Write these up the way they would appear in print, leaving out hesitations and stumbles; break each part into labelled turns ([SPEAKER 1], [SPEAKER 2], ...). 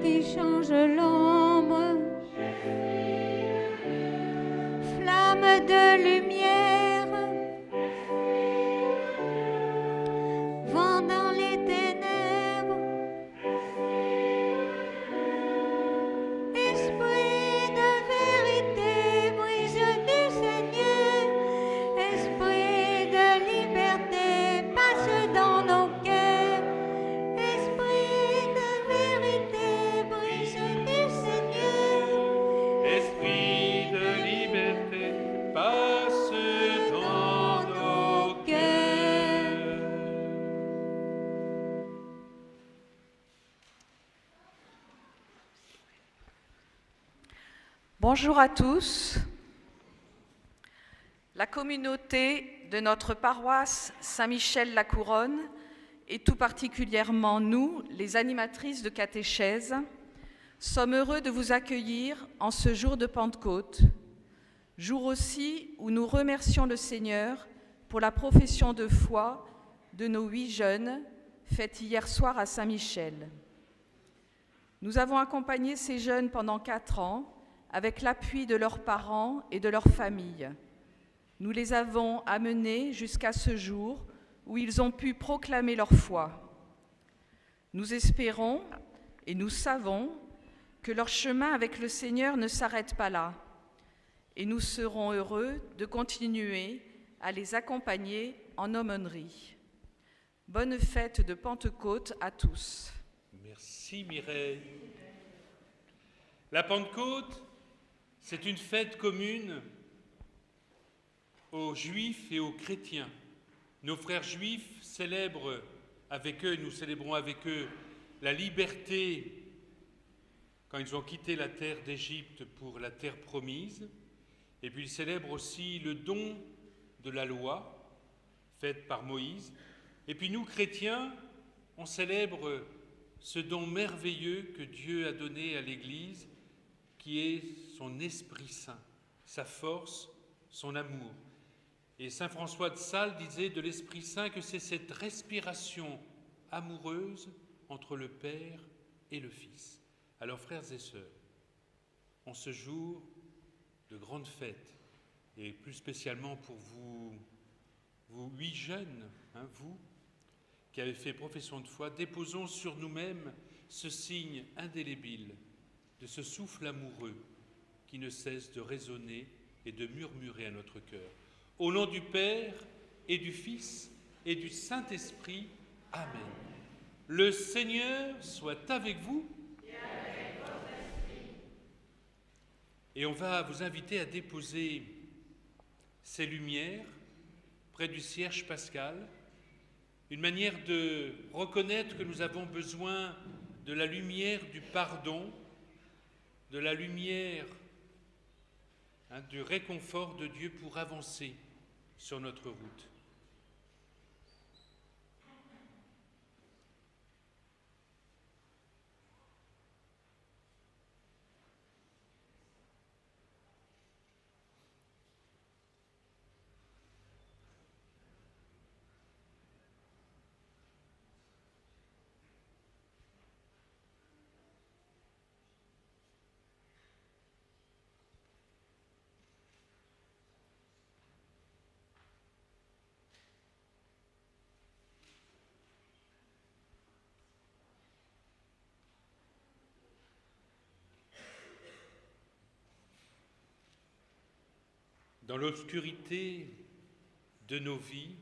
[SPEAKER 1] qui change l'ombre, flamme de lumière, vent dans les ténèbres, esprit de vérité, brise du Seigneur, esprit de liberté, passe dans nos cœurs, esprit de vérité, brise du Seigneur,
[SPEAKER 2] Esprit de liberté, passe dans nos cœurs.
[SPEAKER 3] Bonjour à tous. La communauté de notre paroisse Saint-Michel-la-Couronne et tout particulièrement nous, les animatrices de catéchèse, sommes heureux de vous accueillir en ce jour de Pentecôte, jour aussi où nous remercions le Seigneur pour la profession de foi de nos 8 jeunes faite hier soir à Saint-Michel. Nous avons accompagné ces jeunes pendant 4 ans avec l'appui de leurs parents et de leurs familles. Nous les avons amenés jusqu'à ce jour où ils ont pu proclamer leur foi. Nous espérons et nous savons que leur chemin avec le Seigneur ne s'arrête pas là, et nous serons heureux de continuer à les accompagner en aumônerie. Bonne fête de Pentecôte à tous.
[SPEAKER 2] Merci Mireille. La Pentecôte, c'est une fête commune aux Juifs et aux chrétiens. Nos frères juifs célèbrent avec eux, nous célébrons avec eux, la liberté quand ils ont quitté la terre d'Égypte pour la terre promise. Et puis ils célèbrent aussi le don de la loi faite par Moïse. Et puis nous, chrétiens, on célèbre ce don merveilleux que Dieu a donné à l'Église, qui est son Esprit Saint, sa force, son amour. Et saint François de Sales disait de l'Esprit Saint que c'est cette respiration amoureuse entre le Père et le Fils. Alors frères et sœurs, en ce jour de grande fête, et plus spécialement pour vous 8 jeunes, vous qui avez fait profession de foi, déposons sur nous-mêmes ce signe indélébile de ce souffle amoureux qui ne cesse de résonner et de murmurer à notre cœur. Au nom du Père et du Fils et du Saint-Esprit, Amen. Le Seigneur soit avec vous.
[SPEAKER 4] Et avec votre esprit.
[SPEAKER 2] Et on va vous inviter à déposer ces lumières près du cierge pascal, une manière de reconnaître que nous avons besoin de la lumière du pardon, de la lumière du réconfort de Dieu pour avancer sur notre route. Dans l'obscurité de nos vies,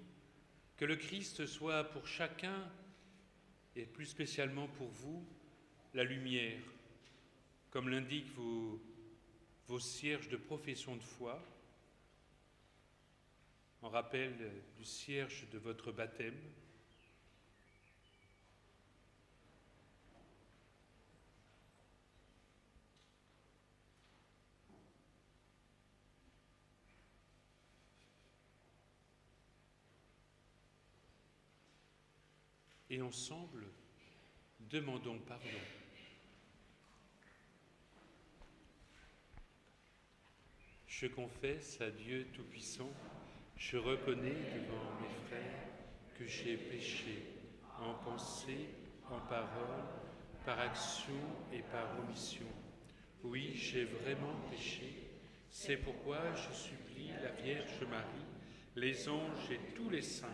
[SPEAKER 2] que le Christ soit pour chacun, et plus spécialement pour vous, la lumière, comme l'indiquent vos cierges de profession de foi, en rappel du cierge de votre baptême. Et ensemble, demandons pardon. Je confesse à Dieu Tout-Puissant, je reconnais devant mes frères que j'ai péché en pensée, en parole, par action et par omission. Oui, j'ai vraiment péché. C'est pourquoi je supplie la Vierge Marie, les anges et tous les saints,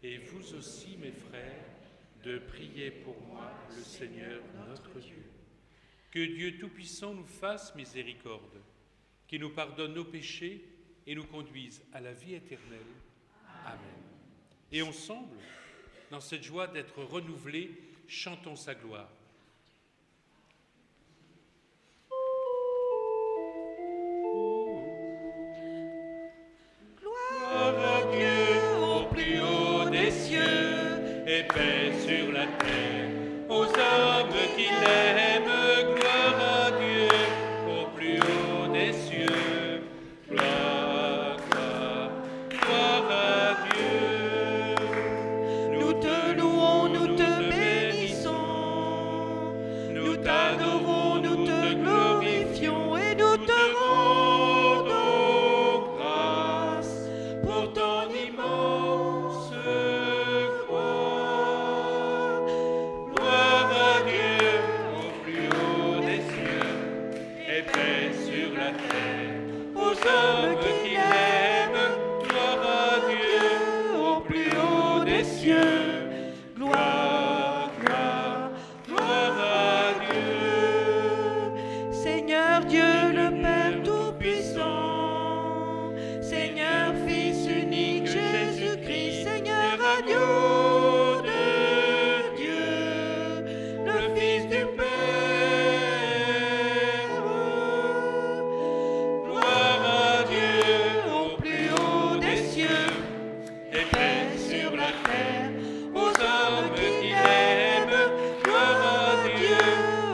[SPEAKER 2] et vous aussi, mes frères, de prier pour moi, le Seigneur notre Dieu. Que Dieu Tout-Puissant nous fasse miséricorde, qu'il nous pardonne nos péchés et nous conduise à la vie éternelle. Amen. Et ensemble, dans cette joie d'être renouvelés, chantons sa gloire.
[SPEAKER 1] Gloire à Dieu au plus haut des cieux,
[SPEAKER 2] Et paix sur la terre aux hommes qui l'aiment. Gloire à Dieu au plus haut des cieux. Gloire, gloire, gloire à Dieu.
[SPEAKER 1] nous te louons, nous te bénissons, nous t'adorons, nous te glorifions et nous te rendons grâce pour ton immense gloire.
[SPEAKER 2] Gloire à Dieu au plus haut des cieux. Et paix sur la terre aux hommes qui l'aiment. Gloire à Dieu au plus haut des cieux. Gloire, gloire, gloire à Dieu.
[SPEAKER 1] Seigneur Dieu le Père Tout-Puissant, Seigneur Fils unique Jésus-Christ, Seigneur agneau de Dieu, le Fils du Père. Gloire à Dieu au plus haut des cieux,
[SPEAKER 2] Et paix sur la terre
[SPEAKER 1] aux hommes qui l'aiment. Gloire à Dieu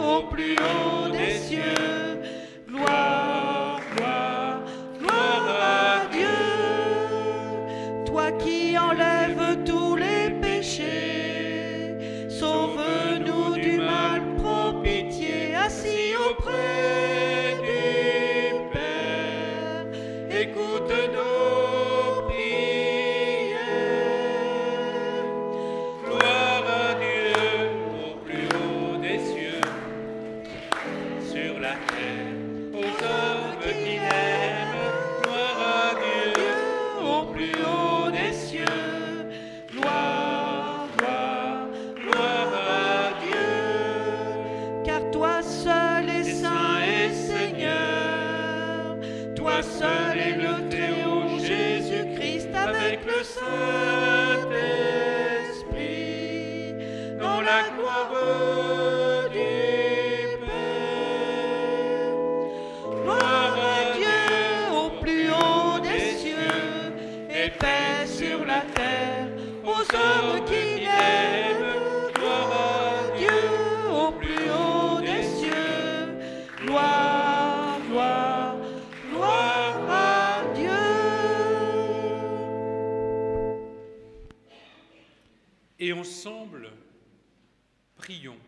[SPEAKER 1] au plus haut des cieux. Gloire, gloire, gloire à Dieu. Toi qui enlèves tous les péchés, sauve-nous du mal, prends pitié, assis auprès du Père. Écoute nos prières.
[SPEAKER 2] Gloire à Dieu au plus haut des cieux, sur la terre aux hommes qui l'aiment. Gloire à Dieu au plus haut des cieux.
[SPEAKER 1] Gloire, gloire,
[SPEAKER 2] Gloire à Dieu.
[SPEAKER 1] car toi seul est saint et Seigneur, toi seul est le Très-Haut Jésus-Christ avec le Saint-Esprit, dans la gloire du Père. Gloire à Dieu au plus haut des cieux, et paix sur la terre aux hommes qui l'aiment. Gloire à Dieu au plus haut des cieux. Gloire, gloire, gloire à Dieu.
[SPEAKER 2] Et ensemble, prions.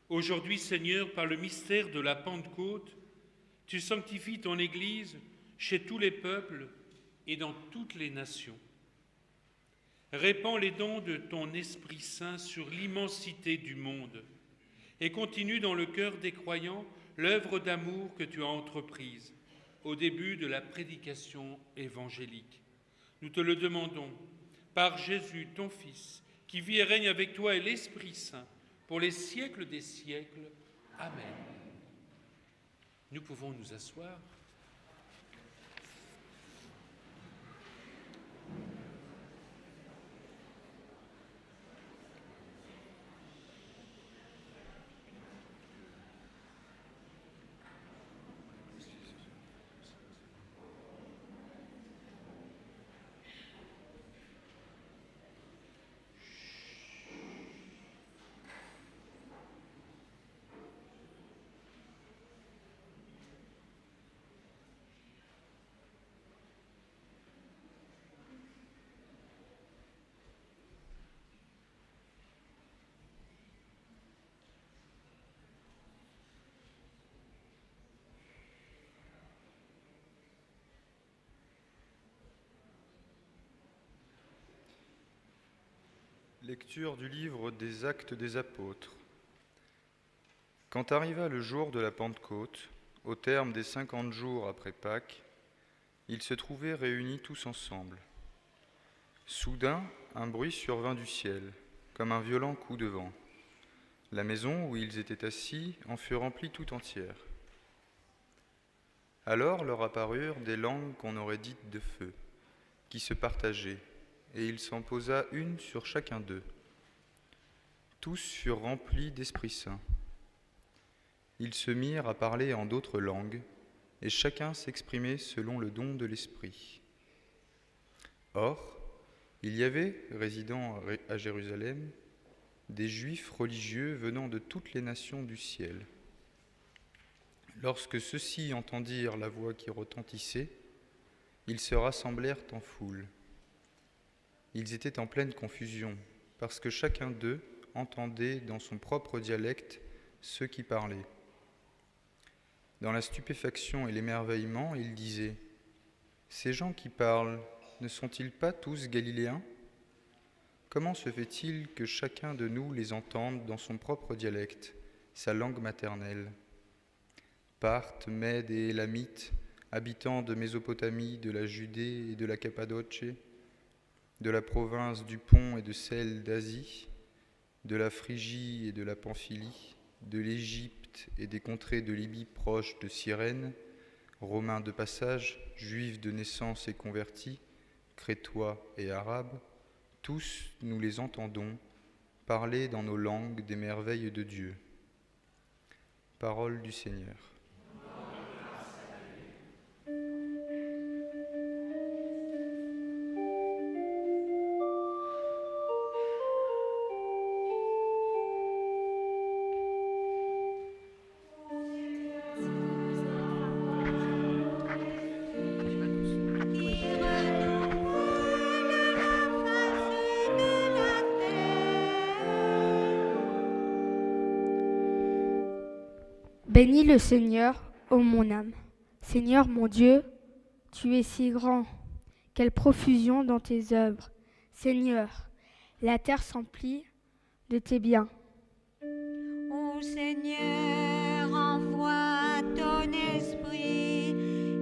[SPEAKER 2] Aujourd'hui, Seigneur, par le mystère de la Pentecôte, tu sanctifies ton Église chez tous les peuples et dans toutes les nations. Répands les dons de ton Esprit Saint sur l'immensité du monde et continue dans le cœur des croyants l'œuvre d'amour que tu as entreprise au début de la prédication évangélique. Nous te le demandons par Jésus, ton Fils, qui vit et règne avec toi et l'Esprit Saint pour les siècles des siècles. Amen. Nous pouvons nous asseoir.
[SPEAKER 5] Lecture du livre des Actes des Apôtres. Quand arriva le jour de la Pentecôte, au terme des 50 jours après Pâques, ils se trouvaient réunis tous ensemble. Soudain, un bruit survint du ciel, comme un violent coup de vent. La maison où ils étaient assis en fut remplie tout entière. Alors leur apparurent des langues qu'on aurait dites de feu, qui se partageaient, et il s'en posa une sur chacun d'eux. Tous furent remplis d'Esprit Saint. Ils se mirent à parler en d'autres langues, et chacun s'exprimait selon le don de l'Esprit. Or, il y avait, résidant à Jérusalem, des Juifs religieux venant de toutes les nations du ciel. Lorsque ceux-ci entendirent la voix qui retentissait, ils se rassemblèrent en foule. Ils étaient en pleine confusion, parce que chacun d'eux entendait dans son propre dialecte ceux qui parlaient. Dans la stupéfaction et l'émerveillement, ils disaient : « Ces gens qui parlent, ne sont-ils pas tous galiléens ? Comment se fait-il que chacun de nous les entende dans son propre dialecte, sa langue maternelle ? Parthes, Mèdes et Élamites, habitants de Mésopotamie, de la Judée et de la Cappadoce, de la province du Pont et de celle d'Asie, de la Phrygie et de la Pamphylie, de l'Égypte et des contrées de Libye proches de Cyrène, Romains de passage, Juifs de naissance et convertis, Crétois et Arabes, tous nous les entendons parler dans nos langues des merveilles de Dieu. Parole du Seigneur.
[SPEAKER 6] Bénis le Seigneur, ô mon âme. Seigneur mon Dieu, tu es si grand, quelle profusion dans tes œuvres. Seigneur, la terre s'emplit de tes biens.
[SPEAKER 4] Ô Seigneur, envoie ton esprit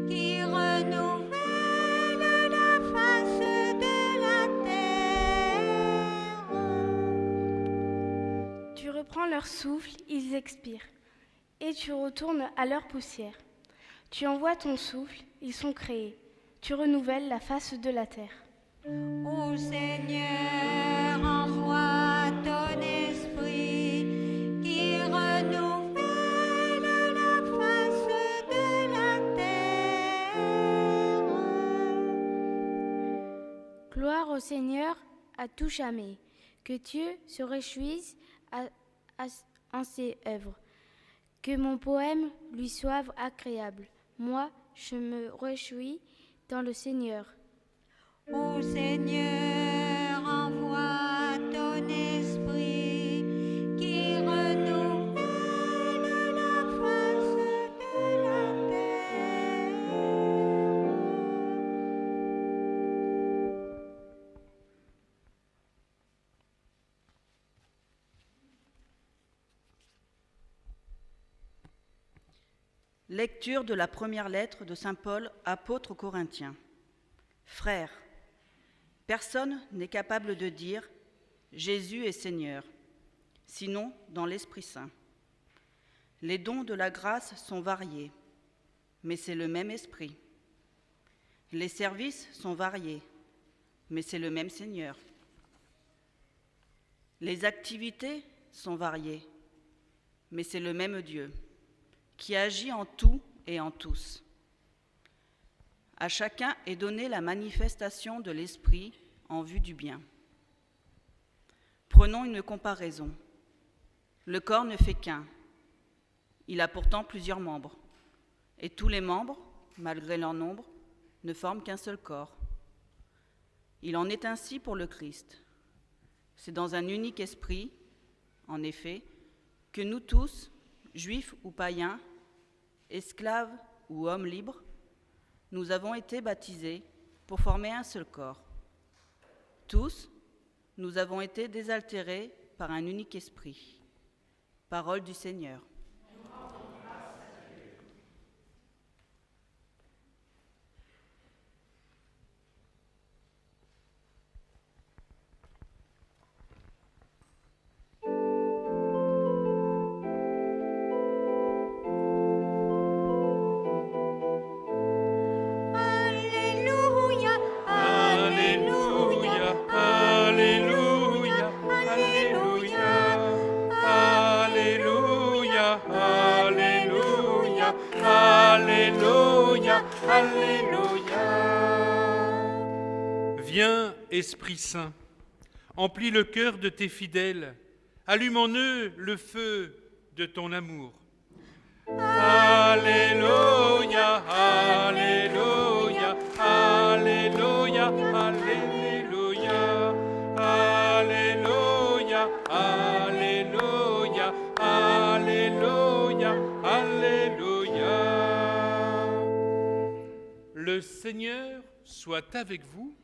[SPEAKER 4] qui renouvelle la face de la terre.
[SPEAKER 7] Tu reprends leur souffle, ils expirent, et tu retournes à leur poussière. Tu envoies ton souffle, ils sont créés. Tu renouvelles la face de la terre.
[SPEAKER 4] Ô Seigneur, envoie ton esprit qui renouvelle la face de la terre.
[SPEAKER 8] Gloire au Seigneur à tout jamais. Que Dieu se réjouisse en ses œuvres. Que mon poème lui soit agréable. Moi, je me réjouis dans le Seigneur.
[SPEAKER 4] Ô Seigneur, envoie ton esprit qui renouvelle la face de la terre.
[SPEAKER 9] Lecture de la première lettre de saint Paul, apôtre aux Corinthiens. Frères, personne n'est capable de dire « Jésus est Seigneur », sinon dans l'Esprit Saint. Les dons de la grâce sont variés, mais c'est le même Esprit. Les services sont variés, mais c'est le même Seigneur. Les activités sont variées, mais c'est le même Dieu, qui agit en tout et en tous. À chacun est donnée la manifestation de l'Esprit en vue du bien. Prenons une comparaison. Le corps ne fait qu'un. Il a pourtant plusieurs membres. Et tous les membres, malgré leur nombre, ne forment qu'un seul corps. Il en est ainsi pour le Christ. C'est dans un unique esprit, en effet, que nous tous, juifs ou païens, esclaves ou hommes libres, nous avons été baptisés pour former un seul corps. Tous, nous avons été désaltérés par un unique esprit. Parole du Seigneur.
[SPEAKER 4] Alléluia,
[SPEAKER 2] Alléluia, Alléluia, Alléluia, Alléluia, Alléluia, Alléluia. Viens, Esprit Saint, emplis le cœur de tes fidèles, allume en eux le feu de ton amour. Alléluia, Alléluia, Alléluia, Alléluia, Alléluia, Alléluia, Alléluia, Alléluia. Le Seigneur soit avec vous.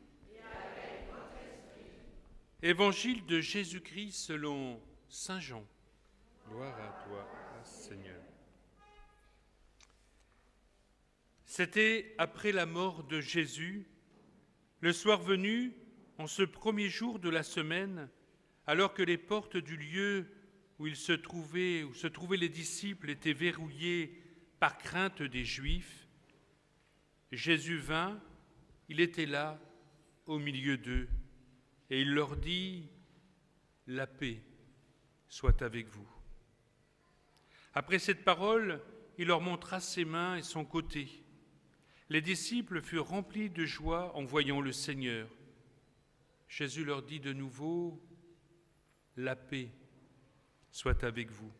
[SPEAKER 2] Évangile de Jésus-Christ selon Saint Jean. Gloire à toi, Seigneur. C'était après la mort de Jésus, le soir venu, en ce premier jour de la semaine, alors que les portes du lieu où se trouvaient les disciples étaient verrouillées par crainte des Juifs, Jésus vint, il était là, au milieu d'eux, et il leur dit « La paix soit avec vous ». Après cette parole, il leur montra ses mains et son côté. Les disciples furent remplis de joie en voyant le Seigneur. Jésus leur dit de nouveau « La paix soit avec vous.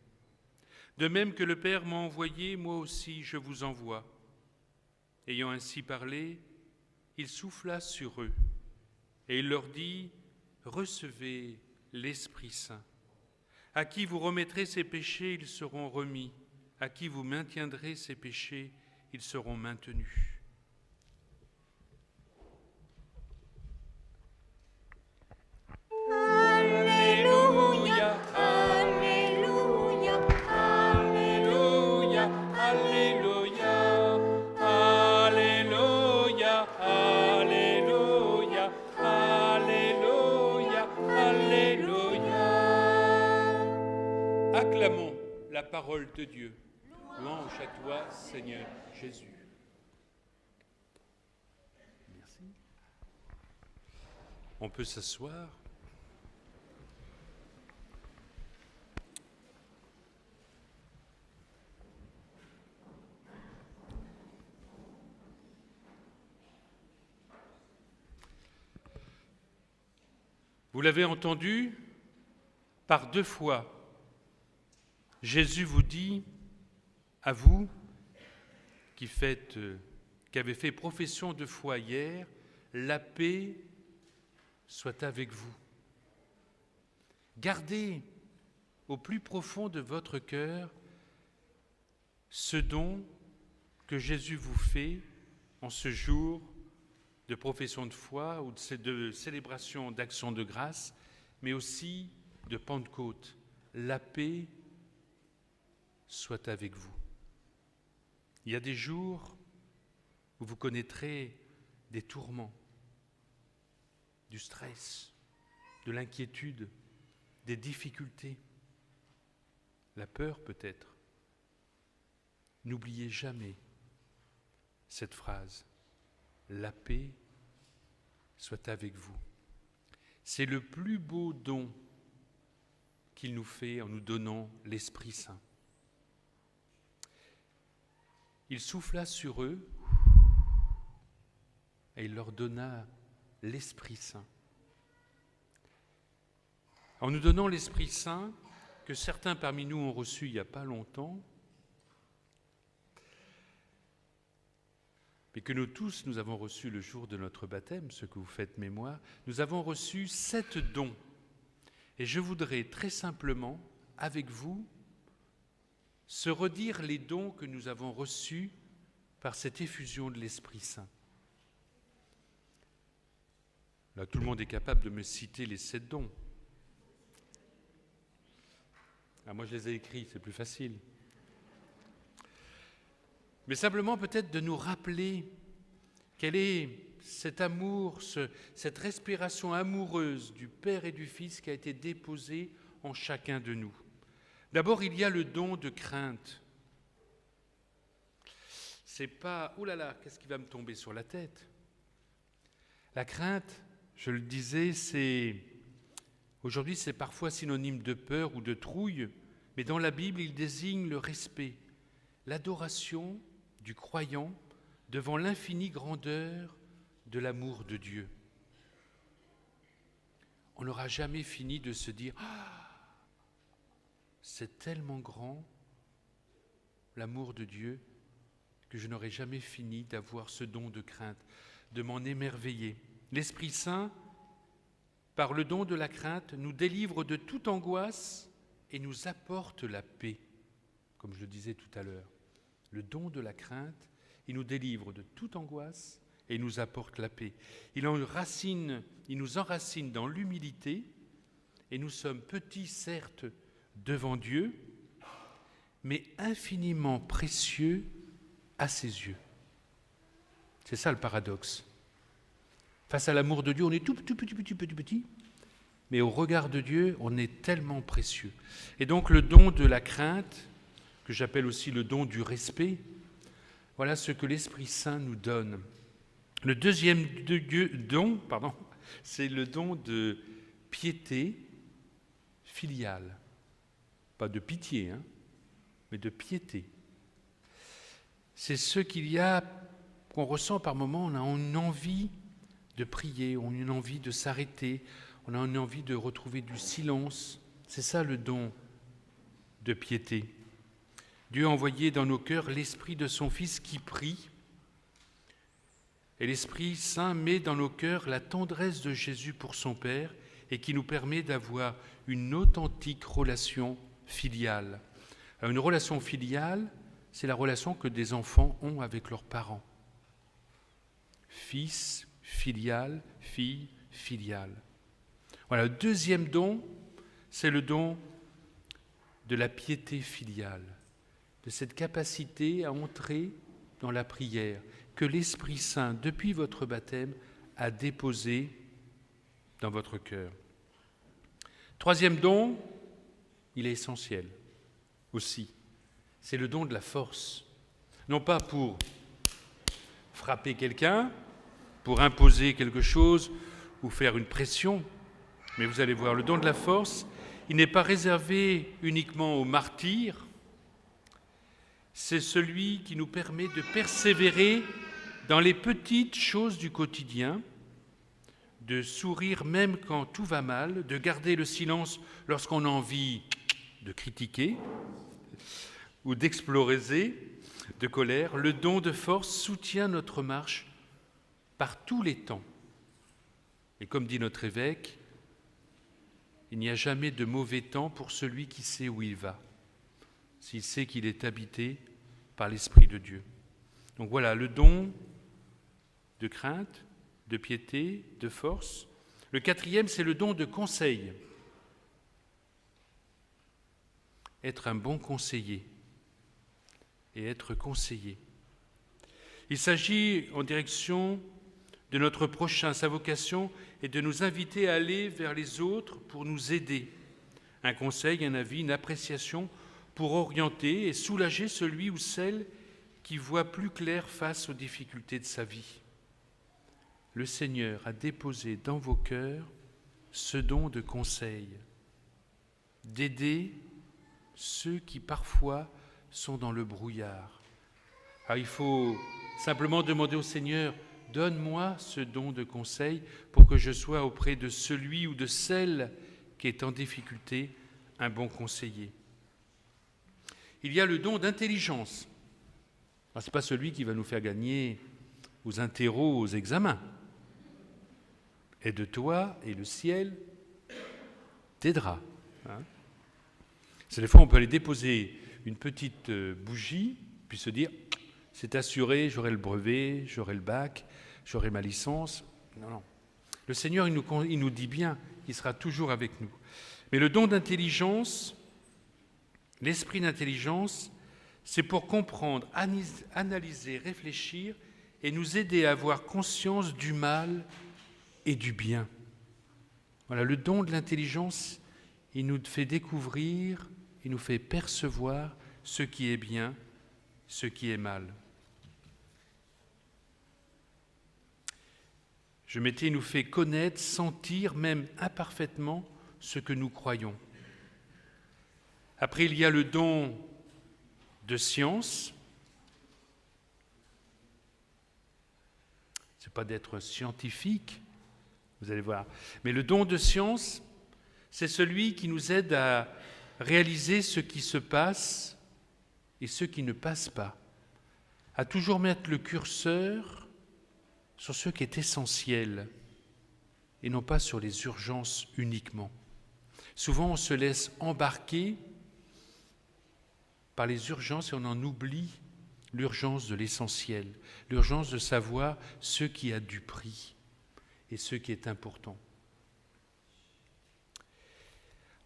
[SPEAKER 2] De même que le Père m'a envoyé, moi aussi je vous envoie. » Ayant ainsi parlé, il souffla sur eux et il leur dit « Recevez l'Esprit Saint. À qui vous remettrez ses péchés, ils seront remis. À qui vous maintiendrez ses péchés, ils seront maintenus. »
[SPEAKER 4] Alléluia, Alléluia,
[SPEAKER 2] Alléluia, Alléluia, Alléluia, Alléluia, Alléluia, Alléluia. Acclamons la parole de Dieu. Louange à toi, Seigneur Jésus. Merci. On peut s'asseoir. Vous l'avez entendu, par 2 fois, Jésus vous dit, à vous qui avez fait profession de foi hier, la paix soit avec vous. Gardez au plus profond de votre cœur ce don que Jésus vous fait en ce jour de profession de foi ou de célébration d'action de grâce, mais aussi de Pentecôte. La paix soit avec vous. Il y a des jours où vous connaîtrez des tourments, du stress, de l'inquiétude, des difficultés, la peur peut-être. N'oubliez jamais cette phrase. La paix soit avec vous. C'est le plus beau don qu'il nous fait en nous donnant l'Esprit Saint. Il souffla sur eux et il leur donna l'Esprit Saint. En nous donnant l'Esprit Saint, que certains parmi nous ont reçu il n'y a pas longtemps, et que nous tous, nous avons reçu le jour de notre baptême, ce que vous faites mémoire, nous avons reçu 7 dons. Et je voudrais très simplement, avec vous, se redire les dons que nous avons reçus par cette effusion de l'Esprit Saint. Là, tout le monde est capable de me citer les 7 dons. Ah, moi, je les ai écrits, c'est plus facile. Mais simplement peut-être de nous rappeler quel est cet amour, cette respiration amoureuse du Père et du Fils qui a été déposée en chacun de nous. D'abord, il y a le don de crainte. C'est pas « Ouh là là, qu'est-ce qui va me tomber sur la tête ?» La crainte, je le disais, aujourd'hui c'est parfois synonyme de peur ou de trouille, mais dans la Bible, il désigne le respect, l'adoration du croyant devant l'infinie grandeur de l'amour de Dieu. On n'aura jamais fini de se dire « Ah, c'est tellement grand l'amour de Dieu que je n'aurai jamais fini d'avoir ce don de crainte, de m'en émerveiller. » L'Esprit Saint, par le don de la crainte, nous délivre de toute angoisse et nous apporte la paix, comme je le disais tout à l'heure. Le don de la crainte, il nous délivre de toute angoisse et nous apporte la paix. Il nous enracine dans l'humilité et nous sommes petits, certes, devant Dieu, mais infiniment précieux à ses yeux. C'est ça le paradoxe. Face à l'amour de Dieu, on est tout petit, mais au regard de Dieu, on est tellement précieux. Et donc le don de la crainte, que j'appelle aussi le don du respect, voilà ce que l'Esprit Saint nous donne. Le deuxième don, c'est le don de piété filiale. Pas de pitié, mais de piété. C'est ce qu'on ressent par moments, on a une envie de prier, on a une envie de s'arrêter, on a une envie de retrouver du silence. C'est ça le don de piété. Dieu a envoyé dans nos cœurs l'Esprit de son Fils qui prie. Et l'Esprit Saint met dans nos cœurs la tendresse de Jésus pour son Père et qui nous permet d'avoir une authentique relation filiale. Alors, une relation filiale, c'est la relation que des enfants ont avec leurs parents. Fils, filial, fille, filiale. Voilà, le deuxième don, c'est le don de la piété filiale, de cette capacité à entrer dans la prière que l'Esprit Saint, depuis votre baptême, a déposé dans votre cœur. Troisième don, il est essentiel aussi, c'est le don de la force. Non pas pour frapper quelqu'un, pour imposer quelque chose ou faire une pression, mais vous allez voir, le don de la force, il n'est pas réservé uniquement aux martyrs, c'est celui qui nous permet de persévérer dans les petites choses du quotidien, de sourire même quand tout va mal, de garder le silence lorsqu'on a envie de critiquer ou d'exploser de colère. Le don de force soutient notre marche par tous les temps. Et comme dit notre évêque, il n'y a jamais de mauvais temps pour celui qui sait où il va, s'il sait qu'il est habité par l'Esprit de Dieu. Donc voilà, le don de crainte, de piété, de force. Le quatrième, c'est le don de conseil. Être un bon conseiller et être conseillé. Il s'agit en direction de notre prochain. Sa vocation est de nous inviter à aller vers les autres pour nous aider. Un conseil, un avis, une appréciation pour orienter et soulager celui ou celle qui voit plus clair face aux difficultés de sa vie. Le Seigneur a déposé dans vos cœurs ce don de conseil, d'aider ceux qui parfois sont dans le brouillard. Alors il faut simplement demander au Seigneur, donne-moi ce don de conseil pour que je sois auprès de celui ou de celle qui est en difficulté, un bon conseiller. Il y a le don d'intelligence. Ce n'est pas celui qui va nous faire gagner aux interros, aux examens. Aide-toi et le ciel t'aidera. C'est des fois on peut aller déposer une petite bougie, puis se dire, c'est assuré, j'aurai le brevet, j'aurai le bac, j'aurai ma licence. Non. Le Seigneur, il nous dit bien qu'il sera toujours avec nous. Mais le don d'intelligence, l'esprit d'intelligence, c'est pour comprendre, analyser, réfléchir et nous aider à avoir conscience du mal et du bien. Voilà, le don de l'intelligence, il nous fait découvrir, il nous fait percevoir ce qui est bien, ce qui est mal. Je mettais, il nous fait connaître, sentir, même imparfaitement, ce que nous croyons. Après, il y a le don de science. Ce n'est pas d'être scientifique, vous allez voir. Mais le don de science, c'est celui qui nous aide à réaliser ce qui se passe et ce qui ne passe pas. À toujours mettre le curseur sur ce qui est essentiel et non pas sur les urgences uniquement. Souvent, on se laisse embarquer par les urgences et on en oublie l'urgence de l'essentiel, l'urgence de savoir ce qui a du prix et ce qui est important.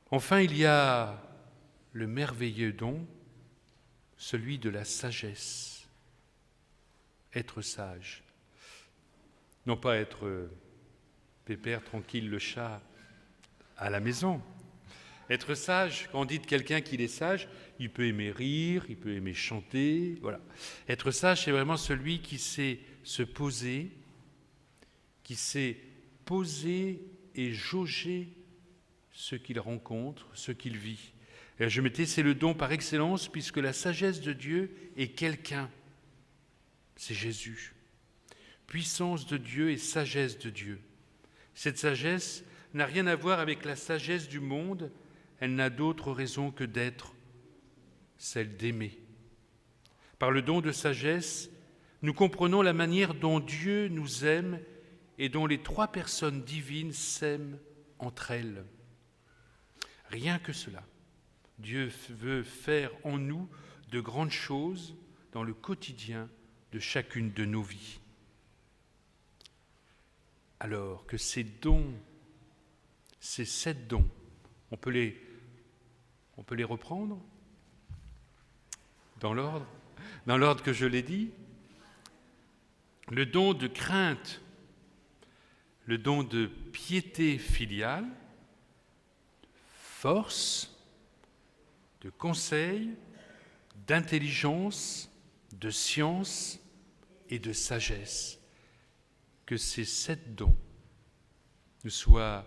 [SPEAKER 2] Enfin, il y a le merveilleux don, celui de la sagesse. Être sage. Non pas être pépère, tranquille, le chat à la maison. Être sage, quand on dit de quelqu'un qu'il est sage, il peut aimer rire, il peut aimer chanter, voilà. Être sage, c'est vraiment celui qui sait se poser, qui sait poser et jauger ce qu'il rencontre, ce qu'il vit. Et je mettais, c'est le don par excellence, puisque la sagesse de Dieu est quelqu'un. C'est Jésus. Puissance de Dieu et sagesse de Dieu. Cette sagesse n'a rien à voir avec la sagesse du monde, elle n'a d'autre raison que d'être, celle d'aimer. Par le don de sagesse, nous comprenons la manière dont Dieu nous aime et dont les trois personnes divines s'aiment entre elles. Rien que cela. Dieu veut faire en nous de grandes choses dans le quotidien de chacune de nos vies. Alors que ces dons, ces 7 dons, on peut les reprendre dans l'ordre que je l'ai dit. Le don de crainte, le don de piété filiale, force, de conseil, d'intelligence, de science et de sagesse. Que ces 7 dons nous soient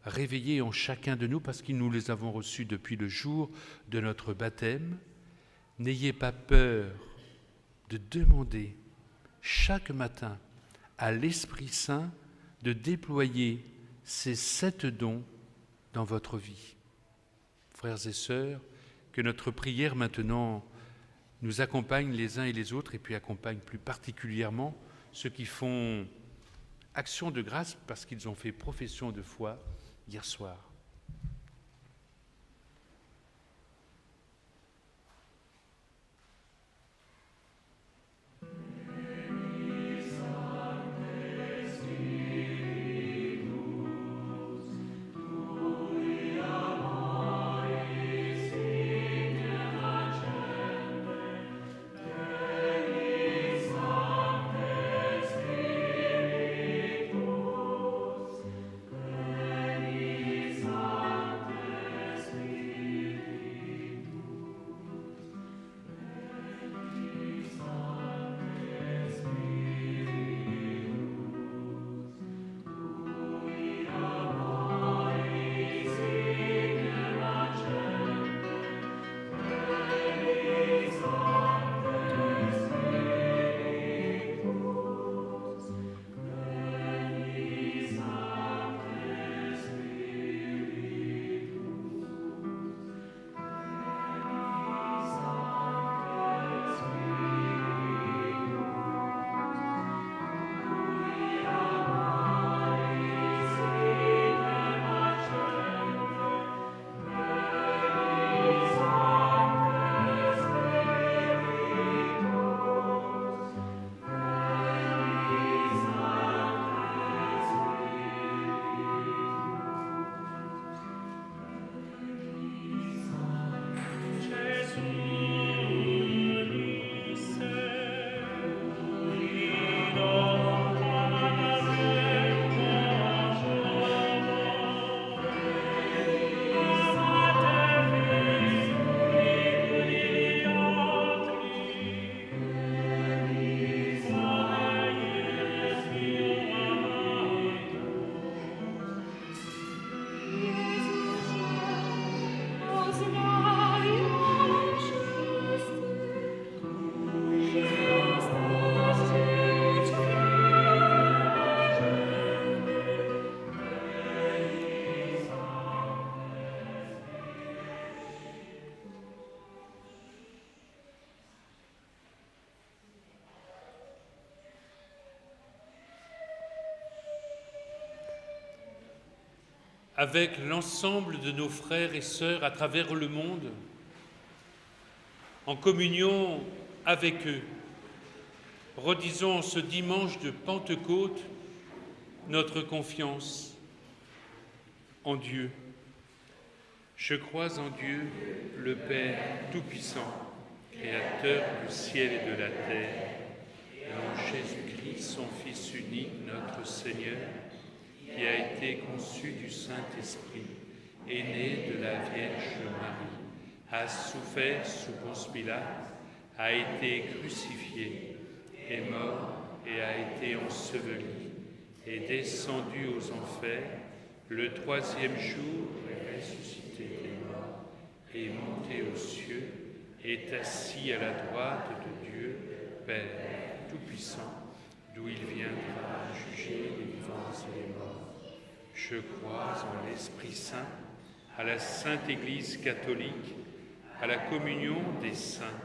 [SPEAKER 2] réveillés en chacun de nous parce que nous les avons reçus depuis le jour de notre baptême. N'ayez pas peur de demander chaque matin à l'Esprit Saint de déployer ces 7 dons dans votre vie. Frères et sœurs, que notre prière maintenant nous accompagne les uns et les autres et puis accompagne plus particulièrement ceux qui font action de grâce parce qu'ils ont fait profession de foi hier soir.
[SPEAKER 1] Amen.
[SPEAKER 2] avec l'ensemble de nos frères et sœurs à travers le monde, en communion avec eux, redisons ce dimanche de Pentecôte notre confiance en Dieu. Je crois en Dieu, le Père Tout-Puissant, Créateur du ciel et de la terre, et en Jésus-Christ, son Fils unique, notre Seigneur, qui a été conçu du Saint-Esprit, est né de la Vierge Marie, a souffert sous Ponce Pilate, a été crucifié, est mort et a été enseveli, est descendu aux enfers, le troisième jour est ressuscité des morts, est monté aux cieux, est assis à la droite de Dieu, Père Tout-Puissant, d'où il viendra juger les vivants et les morts. Je crois en l'Esprit Saint, à la Sainte Église catholique, à la communion des saints,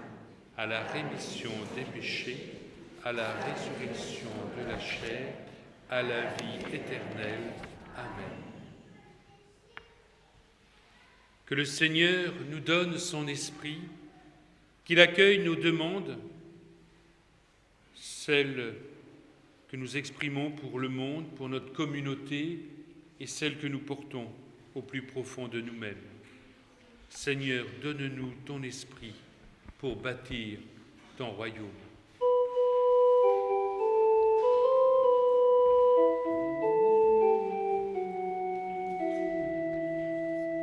[SPEAKER 2] à la rémission des péchés, à la résurrection de la chair, à la vie éternelle. Amen. Que le Seigneur nous donne son esprit, qu'il accueille nos demandes, celles que nous exprimons pour le monde, pour notre communauté, et celles que nous portons au plus profond de nous-mêmes. Seigneur, donne-nous ton esprit pour bâtir ton royaume.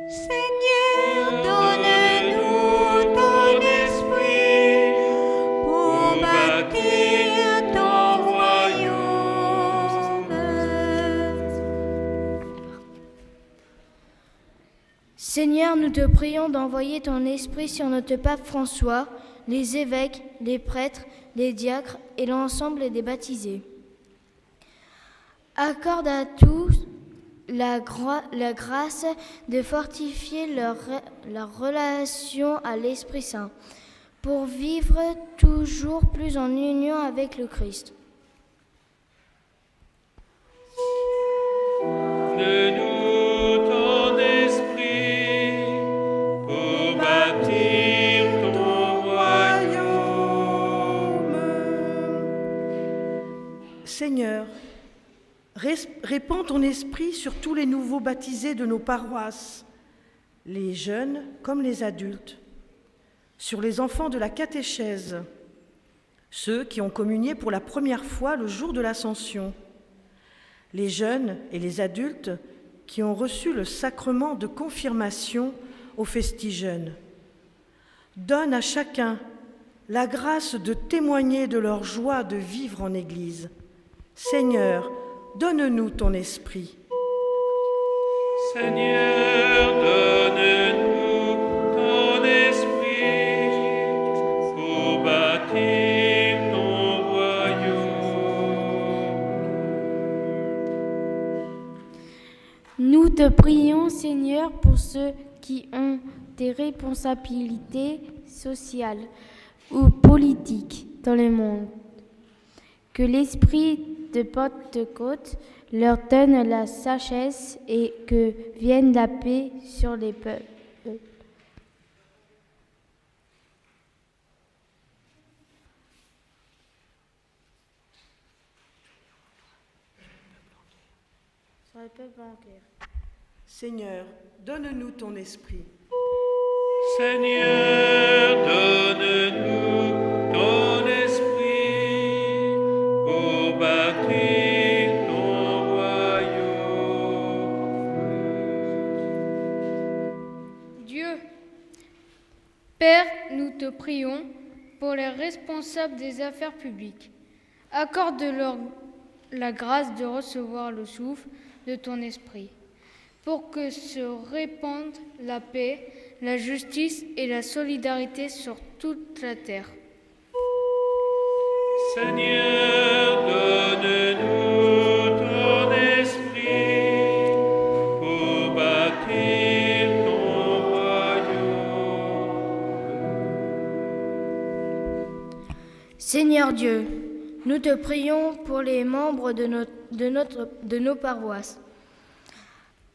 [SPEAKER 4] Seigneur, donne-nous ton esprit pour bâtir ton royaume.
[SPEAKER 8] Seigneur, nous te prions d'envoyer ton esprit sur notre pape François, les évêques, les prêtres, les diacres et l'ensemble des baptisés. Accorde à tous la grâce de fortifier leur relation à l'Esprit Saint pour vivre toujours plus en union avec le Christ.
[SPEAKER 2] Donne-nous ton esprit pour bâtir ton royaume.
[SPEAKER 10] Seigneur, répands ton esprit sur tous les nouveaux baptisés de nos paroisses, les jeunes comme les adultes, sur les enfants de la catéchèse, ceux qui ont communié pour la première fois le jour de l'Ascension, les jeunes et les adultes qui ont reçu le sacrement de confirmation au Festigène. Donne à chacun la grâce de témoigner de leur joie de vivre en Église. Seigneur, donne-nous ton esprit.
[SPEAKER 2] Seigneur, donne-nous ton esprit pour bâtir ton royaume.
[SPEAKER 8] Nous te prions, Seigneur, pour ceux qui ont des responsabilités sociales ou politiques dans le monde. Que l'esprit de Pentecôte leur donne la sagesse et que vienne la paix sur les peuples. Sur les peuples entiers.
[SPEAKER 10] Seigneur, donne-nous ton esprit.
[SPEAKER 2] Seigneur, donne-nous ton esprit pour bâtir ton royaume.
[SPEAKER 11] Dieu, Père, nous te prions pour les responsables des affaires publiques. Accorde-leur la grâce de recevoir le souffle de ton esprit, pour que se répandent la paix, la justice et la solidarité sur toute la terre.
[SPEAKER 2] Seigneur, donne-nous ton esprit pour bâtir ton royaume.
[SPEAKER 8] Seigneur Dieu, nous te prions pour les membres de nos paroisses.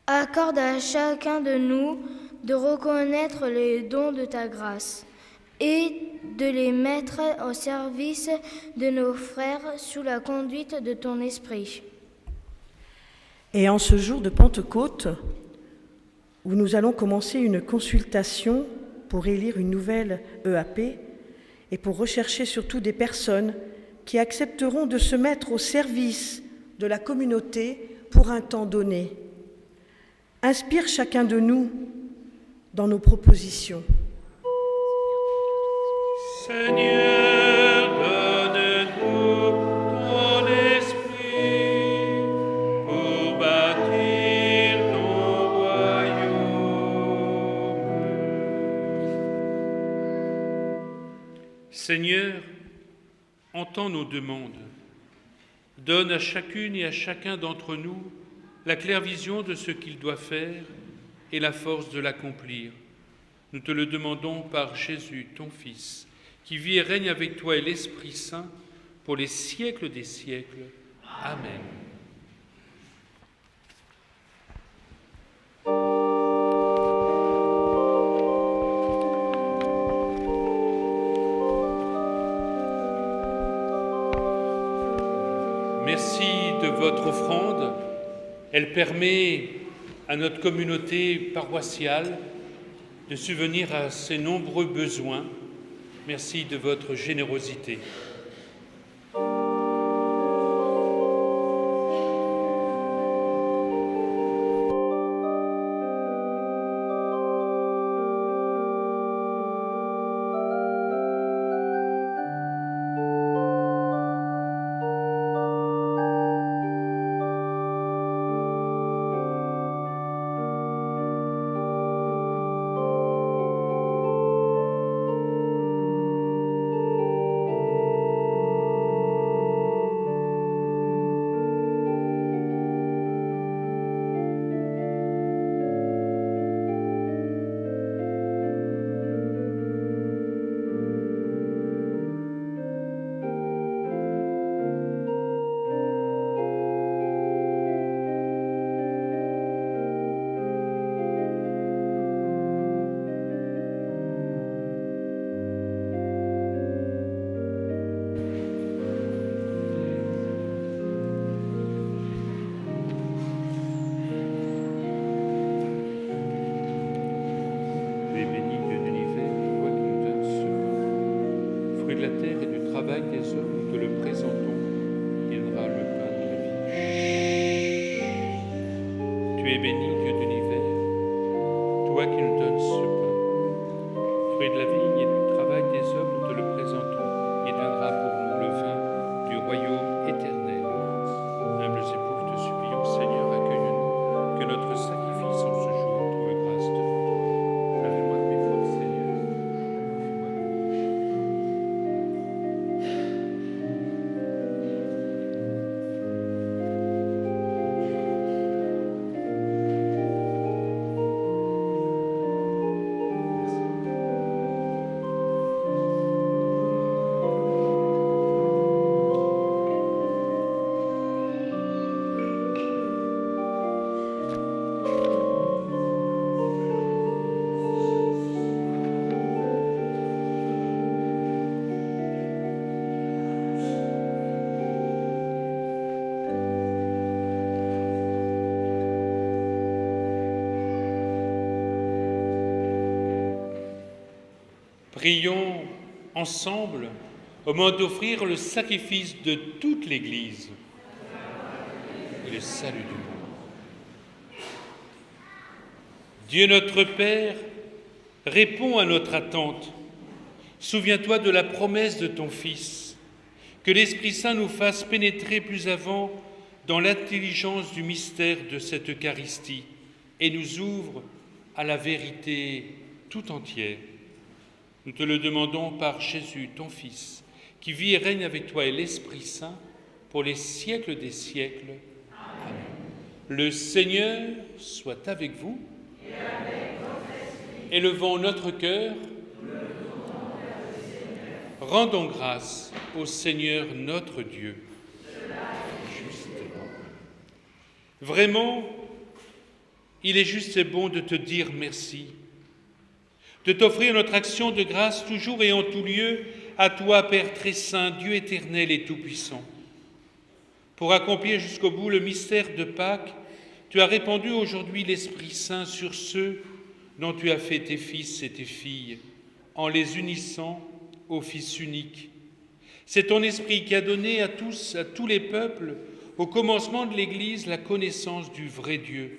[SPEAKER 8] Accorde à chacun de nous de reconnaître les dons de ta grâce et de les mettre au service de nos frères sous la conduite de ton esprit.
[SPEAKER 10] Et en ce jour de Pentecôte, où nous allons commencer une consultation pour élire une nouvelle EAP et pour rechercher surtout des personnes qui accepteront de se mettre au service de la communauté pour un temps donné. Inspire chacun de nous dans nos propositions.
[SPEAKER 2] Seigneur, donne-nous ton esprit pour bâtir ton royaume. Seigneur, entends nos demandes. Donne à chacune et à chacun d'entre nous la claire vision de ce qu'il doit faire et la force de l'accomplir. Nous te le demandons par Jésus, ton Fils, qui vit et règne avec toi et l'Esprit Saint pour les siècles des siècles. Amen. Merci de votre offrande. Elle permet à notre communauté paroissiale de subvenir à ses nombreux besoins. Merci de votre générosité. de la terre et du travail des hommes, nous te le présentons, il donnera le pain de la vie. Tu es béni, Dieu de l'univers, toi qui nous donnes ce pain. Fruit de la vigne et du travail des hommes, nous te le présentons, il donnera pour nous le vin du royaume éternel. Humbles et pauvres, te supplions, Seigneur, accueille-nous, que notre sacrifice en ce jour trouve grâce devant toi. Lave-moi de mes fautes, Seigneur. Prions ensemble au moment d'offrir le sacrifice de toute l'Église et le salut du monde. Dieu notre Père, réponds à notre attente. Souviens-toi de la promesse de ton Fils, que l'Esprit Saint nous fasse pénétrer plus avant dans l'intelligence du mystère de cette Eucharistie et nous ouvre à la vérité tout entière. Nous te le demandons par Jésus, ton Fils, qui vit et règne avec toi et l'Esprit Saint pour les siècles des siècles. Amen. Le Seigneur soit avec vous. Et avec votre esprit. Élevons notre cœur. Rendons grâce au Seigneur notre Dieu. Justement. Vraiment, il est juste et bon de te dire merci, de t'offrir notre action de grâce toujours et en tout lieu à toi, Père très saint, Dieu éternel et tout-puissant. Pour accomplir jusqu'au bout le mystère de Pâques, tu as répandu aujourd'hui l'Esprit Saint sur ceux dont tu as fait tes fils et tes filles, en les unissant au Fils unique. C'est ton Esprit qui a donné à tous les peuples, au commencement de l'Église, la connaissance du vrai Dieu,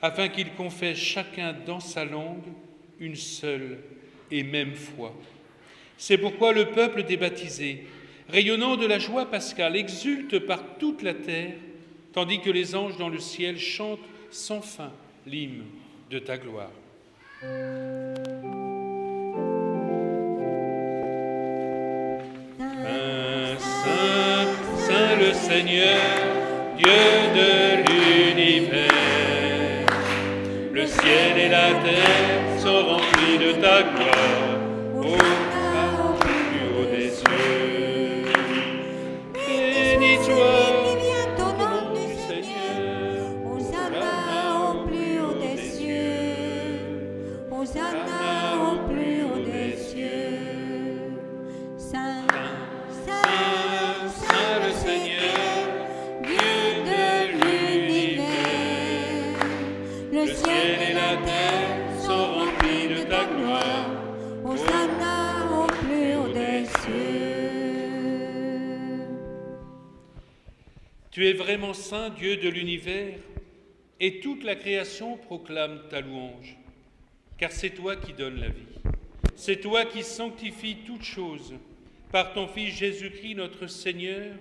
[SPEAKER 2] afin qu'ils confessent chacun dans sa langue une seule et même foi. C'est pourquoi le peuple des baptisés, rayonnant de la joie pascale, exulte par toute la terre, tandis que les anges dans le ciel chantent sans fin l'hymne de ta gloire. Saint, Saint le Seigneur, Dieu de l'univers, le ciel et la terre sont remplis de ta gloire, au plus haut des cieux. Bénis-toi,
[SPEAKER 4] ton nom du Seigneur, Hosanna au plus haut des cieux, Hosanna au plus haut des cieux. Saint, Saint, Saint le Seigneur, Dieu de l'univers, le ciel et la terre sont remplis de ta gloire, Hosanna au plus haut des cieux.
[SPEAKER 2] Tu es vraiment saint, Dieu de l'univers, et toute la création proclame ta louange, car c'est toi qui donnes la vie. C'est toi qui sanctifies toutes choses par ton Fils Jésus-Christ notre Seigneur,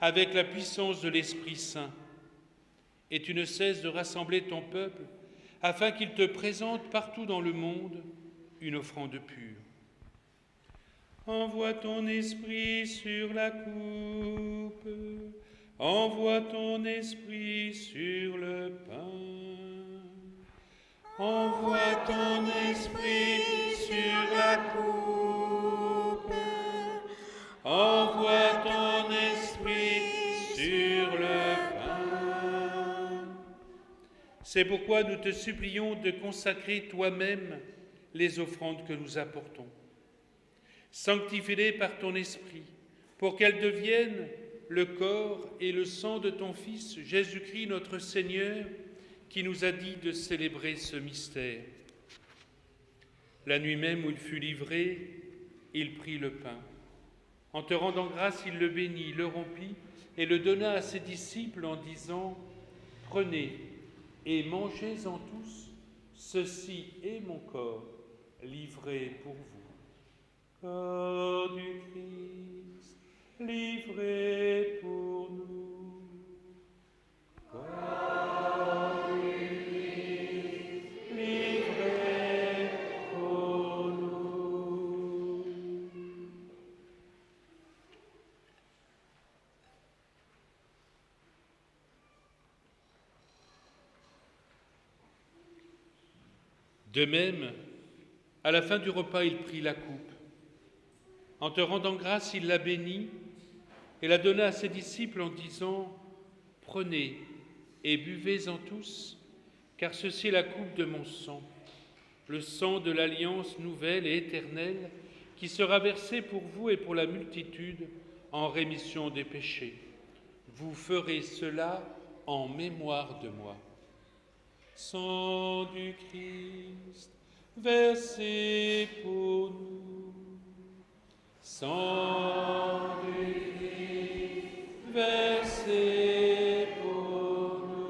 [SPEAKER 2] avec la puissance de l'Esprit Saint. Et tu ne cesses de rassembler ton peuple afin qu'il te présente partout dans le monde une offrande pure. Envoie ton Esprit sur la coupe, envoie ton Esprit sur le pain. Envoie ton Esprit sur la coupe, envoie ton Esprit sur le pain. C'est pourquoi nous te supplions de consacrer toi-même les offrandes que nous apportons. Sanctifie-les par ton Esprit, pour qu'elles deviennent le corps et le sang de ton Fils, Jésus-Christ notre Seigneur, qui nous a dit de célébrer ce mystère. La nuit même où il fut livré, il prit le pain. En te rendant grâce, il le bénit, le rompit et le donna à ses disciples en disant « Prenez et mangez-en tous, ceci est mon corps livré pour vous. » Corps du Christ, livré pour nous. Corps du Christ, livré pour nous. De même, à la fin du repas, il prit la coupe. En te rendant grâce, il la bénit et la donna à ses disciples en disant « Prenez et buvez-en tous, car ceci est la coupe de mon sang, le sang de l'alliance nouvelle et éternelle qui sera versé pour vous et pour la multitude en rémission des péchés. Vous ferez cela en mémoire de moi. » Sang du Christ, versé pour nous. Sang du Christ, versé pour nous.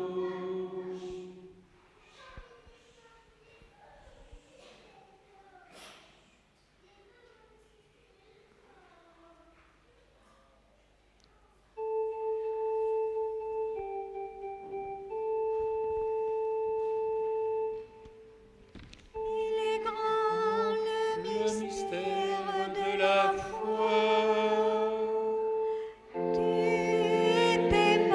[SPEAKER 4] T'es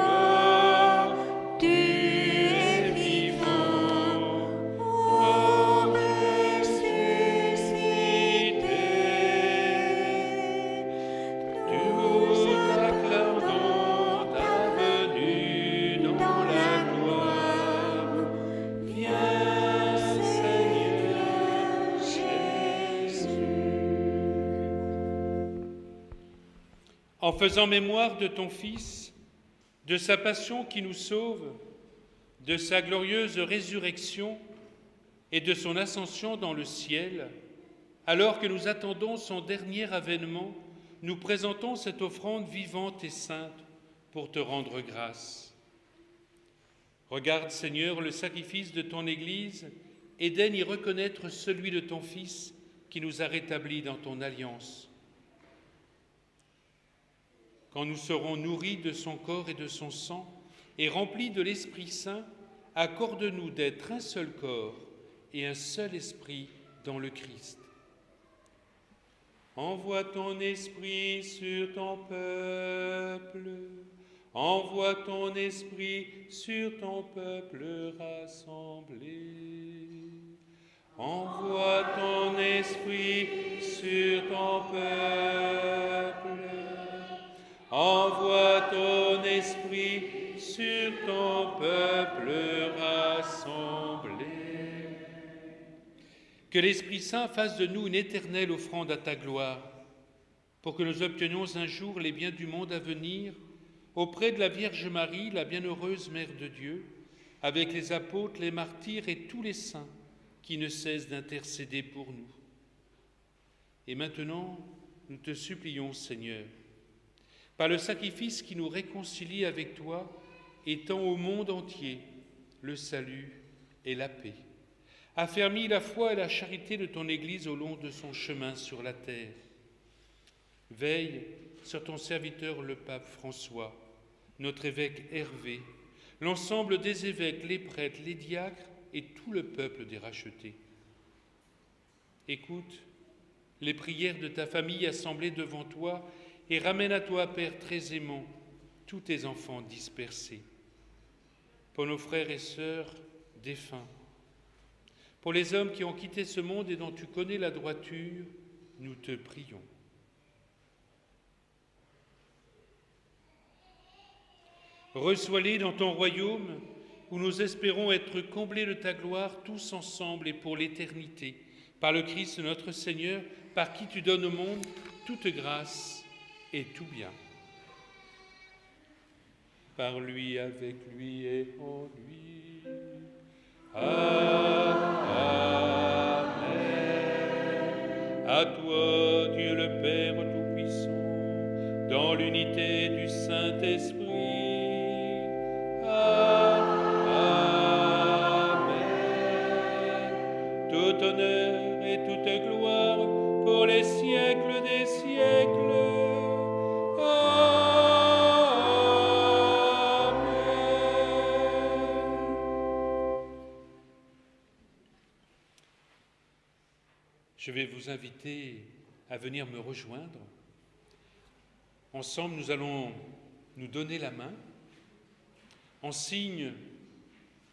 [SPEAKER 2] en faisant mémoire de ton Fils, de sa passion qui nous sauve, de sa glorieuse résurrection et de son ascension dans le ciel, alors que nous attendons son dernier avènement, nous présentons cette offrande vivante et sainte pour te rendre grâce. Regarde, Seigneur, le sacrifice de ton Église et daigne y reconnaître celui de ton Fils qui nous a rétablis dans ton alliance. Quand nous serons nourris de son corps et de son sang et remplis de l'Esprit Saint, accorde-nous d'être un seul corps et un seul esprit dans le Christ. Envoie ton esprit sur ton peuple, envoie ton esprit sur ton peuple rassemblé. Envoie ton esprit sur ton peuple, envoie ton esprit sur ton peuple rassemblé. Que l'Esprit Saint fasse de nous une éternelle offrande à ta gloire, pour que nous obtenions un jour les biens du monde à venir, auprès de la Vierge Marie, la bienheureuse Mère de Dieu, avec les apôtres, les martyrs et tous les saints qui ne cessent d'intercéder pour nous. Et maintenant, nous te supplions, Seigneur, par le sacrifice qui nous réconcilie avec toi, étends au monde entier le salut et la paix. Affermis la foi et la charité de ton Église au long de son chemin sur la terre. Veille sur ton serviteur le pape François, notre évêque Hervé, l'ensemble des évêques, les prêtres, les diacres et tout le peuple des rachetés. Écoute les prières de ta famille assemblée devant toi et ramène à toi, Père très aimant, tous tes enfants dispersés. Pour nos frères et sœurs défunts, pour les hommes qui ont quitté ce monde et dont tu connais la droiture, nous te prions. Reçois-les dans ton royaume, où nous espérons être comblés de ta gloire tous ensemble et pour l'éternité, par le Christ notre Seigneur, par qui tu donnes au monde toute grâce et tout bien. Par lui, avec lui et en lui. Amen. À toi, Dieu le Père Tout-Puissant, dans l'unité du Saint-Esprit. Amen. Tout honneur et toute gloire pour les siècles des siècles. Je vais vous inviter à venir me rejoindre. Ensemble, nous allons nous donner la main en signe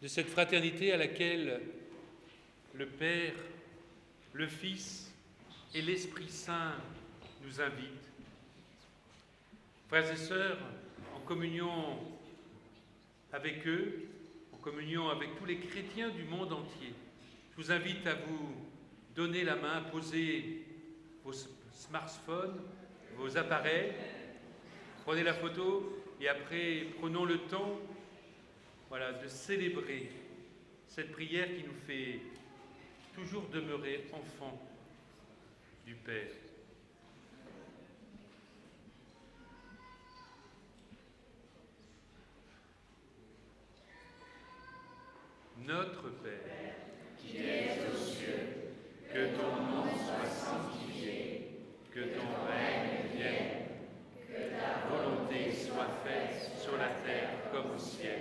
[SPEAKER 2] de cette fraternité à laquelle le Père, le Fils et l'Esprit Saint nous invitent. Frères et sœurs, en communion avec eux, en communion avec tous les chrétiens du monde entier, je vous invite à vous donner la main, posez vos smartphones, vos appareils, prenez la photo et après prenons le temps de célébrer cette prière qui nous fait toujours demeurer enfants du Père. Notre Père, qui es aux cieux, que ton nom soit sanctifié, que ton règne vienne, que ta volonté soit faite sur la terre comme au ciel.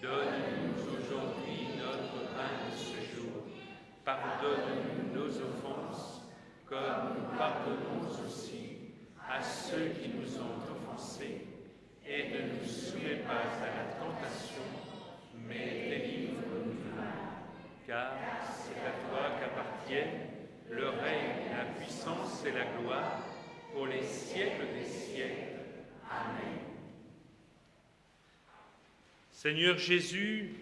[SPEAKER 2] Donne-nous aujourd'hui notre pain de ce jour. Pardonne-nous nos offenses, comme nous pardonnons aussi à ceux qui nous ont offensés. Et ne nous soumets pas à la tentation, mais délivre-nous du mal. Car c'est à toi qu'appartiennent le règne, la puissance et la gloire pour les siècles des siècles. Amen. Seigneur Jésus,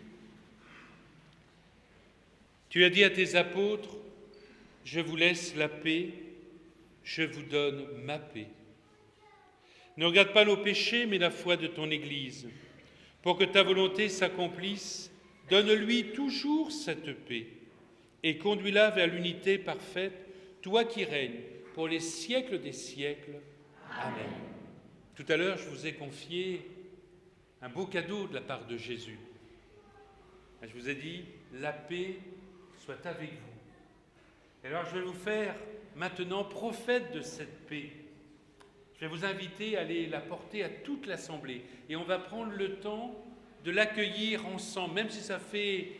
[SPEAKER 2] tu as dit à tes apôtres, je vous laisse la paix, je vous donne ma paix. Ne regarde pas nos péchés, mais la foi de ton Église. Pour que ta volonté s'accomplisse, donne-lui toujours cette paix et conduis-la vers l'unité parfaite, toi qui règnes pour les siècles des siècles. Amen. Tout à l'heure, je vous ai confié un beau cadeau de la part de Jésus. Je vous ai dit, la paix soit avec vous. Et alors, je vais vous faire maintenant prophète de cette paix. Je vais vous inviter à aller la porter à toute l'Assemblée. Et on va prendre le temps de l'accueillir ensemble, même si ça fait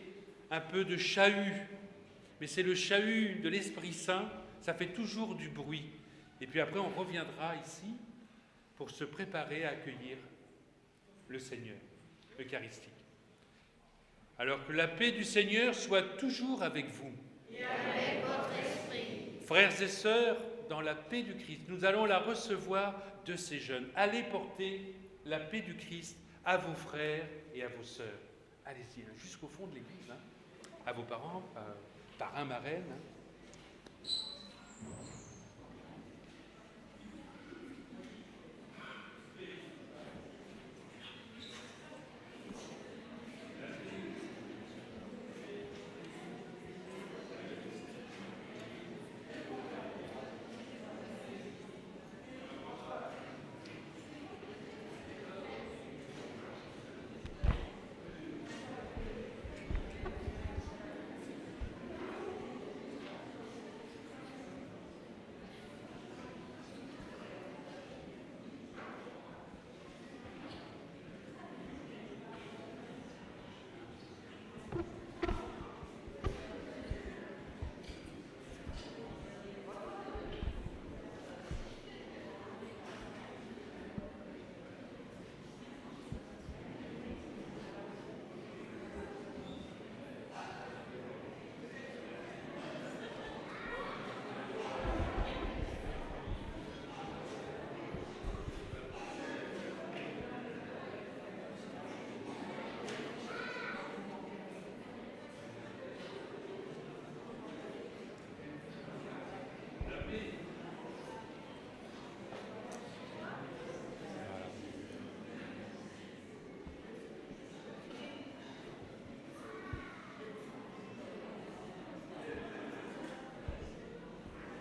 [SPEAKER 2] un peu de chahut. Mais c'est le chahut de l'Esprit Saint, ça fait toujours du bruit. Et puis après, on reviendra ici pour se préparer à accueillir le Seigneur eucharistique. Alors que la paix du Seigneur soit toujours avec vous.
[SPEAKER 1] Et avec votre esprit.
[SPEAKER 2] Frères et sœurs, dans la paix du Christ, nous allons la recevoir de ces jeunes. Allez porter la paix du Christ à vos frères et à vos sœurs. Allez-y, jusqu'au fond de l'église, à vos parents, parrains, marraines.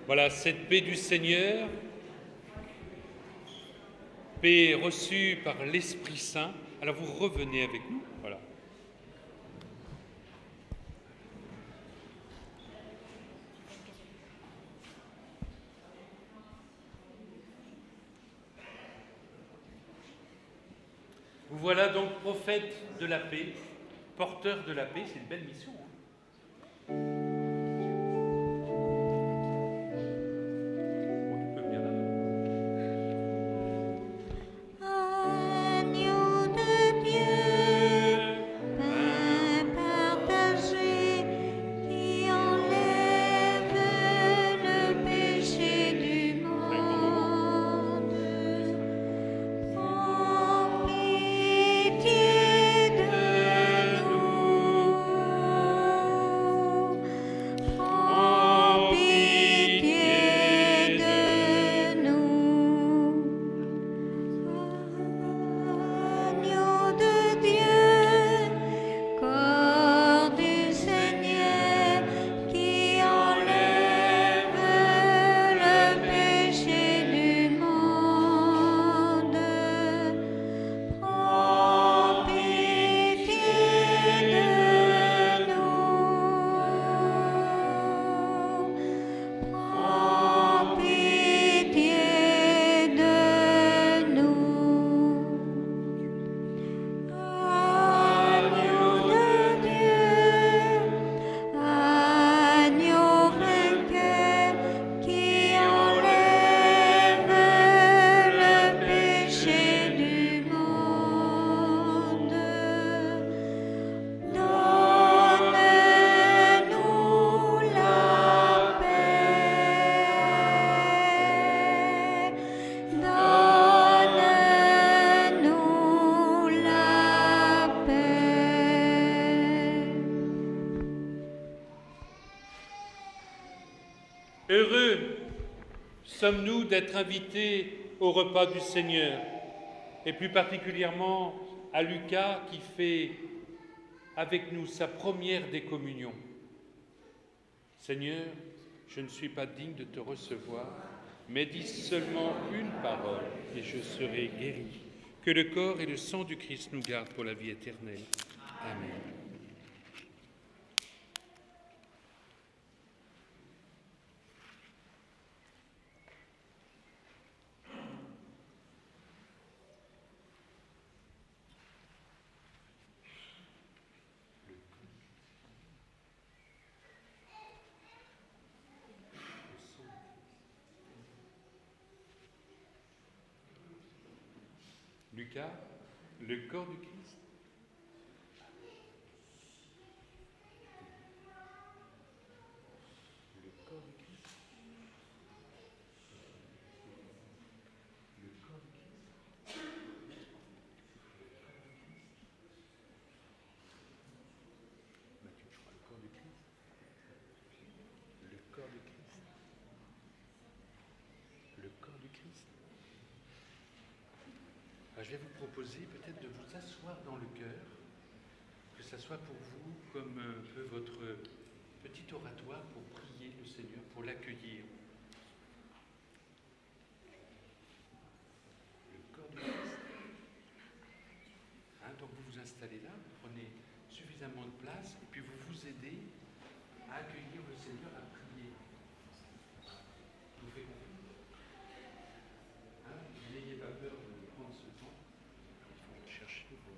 [SPEAKER 2] Voilà, cette paix du Seigneur, paix reçue par l'Esprit Saint. Alors vous revenez avec nous, voilà. Vous voilà donc prophète de la paix, porteur de la paix, c'est une belle mission. Heureux sommes-nous d'être invités au repas du Seigneur. et plus particulièrement à Lucas qui fait avec nous sa première décommunion. Seigneur, je ne suis pas digne de te recevoir, mais dis seulement une parole et je serai guéri. Que le corps et le sang du Christ nous gardent pour la vie éternelle. Amen. Lucas, le corps du Christ. Le corps du Christ. Le corps du Christ. Mathieu, je crois, le corps du Christ. Le corps du Christ. Le corps du Christ. Je vais vous proposer peut-être de vous asseoir dans le cœur, que ça soit pour vous comme un peu votre petit oratoire pour prier le Seigneur, pour l'accueillir. Le corps du Christ. Donc vous vous installez là, vous prenez suffisamment de place et puis vous vous aidez à accueillir le Seigneur, à prier. Vous faites confiance. N'ayez pas peur de prendre ce temps. Il faut chercher vos...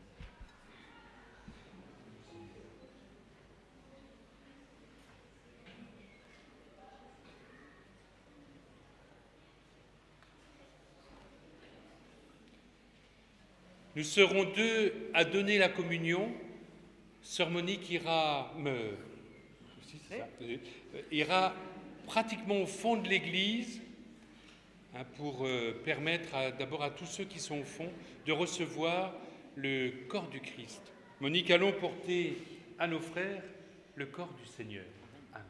[SPEAKER 2] Nous serons deux à donner la communion. Sœur Monique ira pratiquement au fond de l'église pour permettre d'abord à tous ceux qui sont au fond de recevoir le corps du Christ. Monique, allons porter à nos frères le corps du Seigneur. Amen.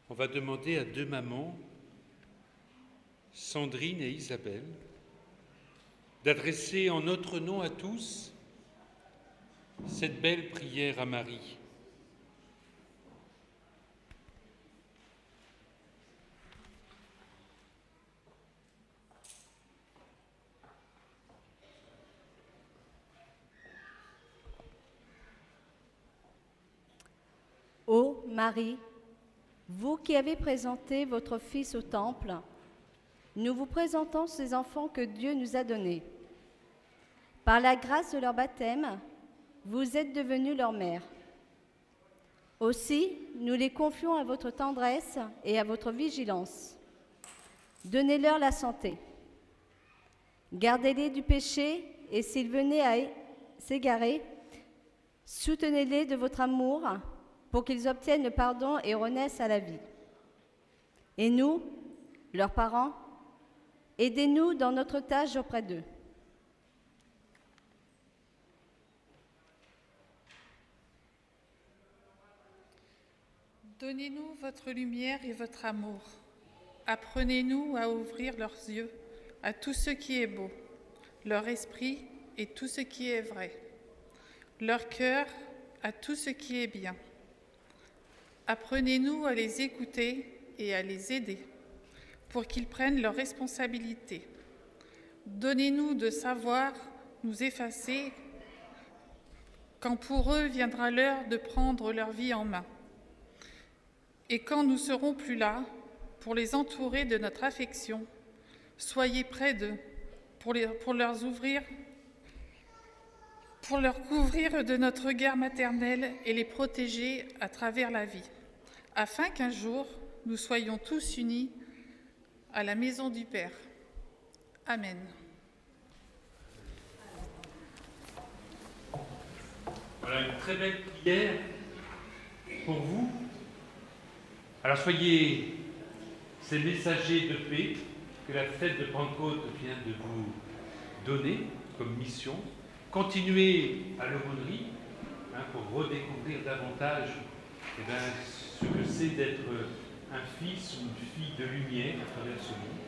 [SPEAKER 2] on va demander à deux mamans, Sandrine et Isabelle, d'adresser en notre nom à tous cette belle prière à Marie.
[SPEAKER 12] Ô Marie, vous qui avez présenté votre Fils au temple, nous vous présentons ces enfants que Dieu nous a donnés. Par la grâce de leur baptême, vous êtes devenus leur mère. Aussi, nous les confions à votre tendresse et à votre vigilance. Donnez-leur la santé. Gardez-les du péché et s'ils venaient à s'égarer, soutenez-les de votre amour pour qu'ils obtiennent le pardon et renaissent à la vie. Et nous, leurs parents, aidez-nous dans notre tâche auprès d'eux.
[SPEAKER 13] Donnez-nous votre lumière et votre amour. Apprenez-nous à ouvrir leurs yeux à tout ce qui est beau, leur esprit et tout ce qui est vrai, leur cœur à tout ce qui est bien. Apprenez-nous à les écouter et à les aider pour qu'ils prennent leurs responsabilités. Donnez-nous de savoir nous effacer quand pour eux viendra l'heure de prendre leur vie en main. Et quand nous serons plus là, pour les entourer de notre affection, soyez près d'eux pour leur couvrir de notre regard maternel et les protéger à travers la vie, afin qu'un jour, nous soyons tous unis à la maison du Père. Amen.
[SPEAKER 2] Voilà une très belle prière pour vous. Alors soyez ces messagers de paix que la fête de Pentecôte vient de vous donner comme mission. Continuez à l'aumônerie pour redécouvrir davantage ce que c'est d'être un fils ou une fille de lumière à travers ce monde.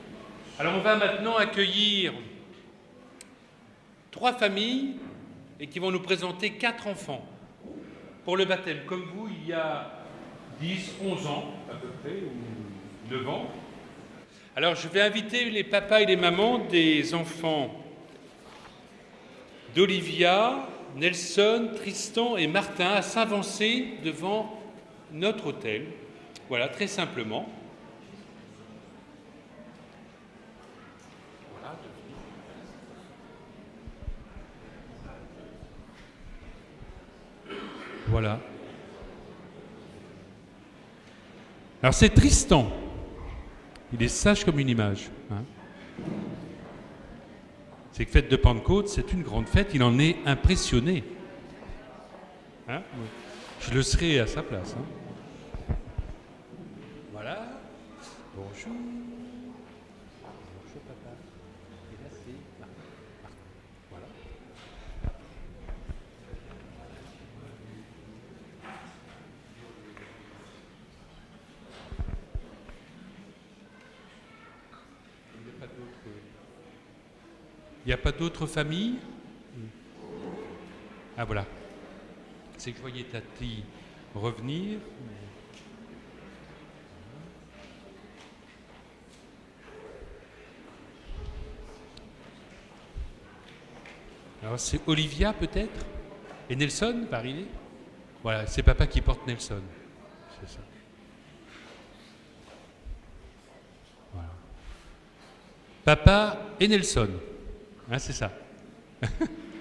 [SPEAKER 2] Alors on va maintenant accueillir 3 familles et qui vont nous présenter 4 enfants pour le baptême. Comme vous, il y a 10, 11 ans à peu près, ou 9 ans. Alors je vais inviter les papas et les mamans des enfants d'Olivia, Nelson, Tristan et Martin à s'avancer devant notre autel. Voilà, très simplement. Voilà. Alors c'est Tristan. Il est sage comme une image. C'est que fête de Pentecôte, c'est une grande fête. Il en est impressionné. Je le serai à sa place. Voilà. Bonjour. Bonjour papa. Et là c'est Martin. Voilà. Il n'y a pas d'autres familles? Ah voilà. C'est que je voyais Tati revenir. Alors c'est Olivia peut-être? Et Nelson va arriver? Voilà, c'est papa qui porte Nelson. C'est ça. Voilà. Papa et Nelson. C'est ça.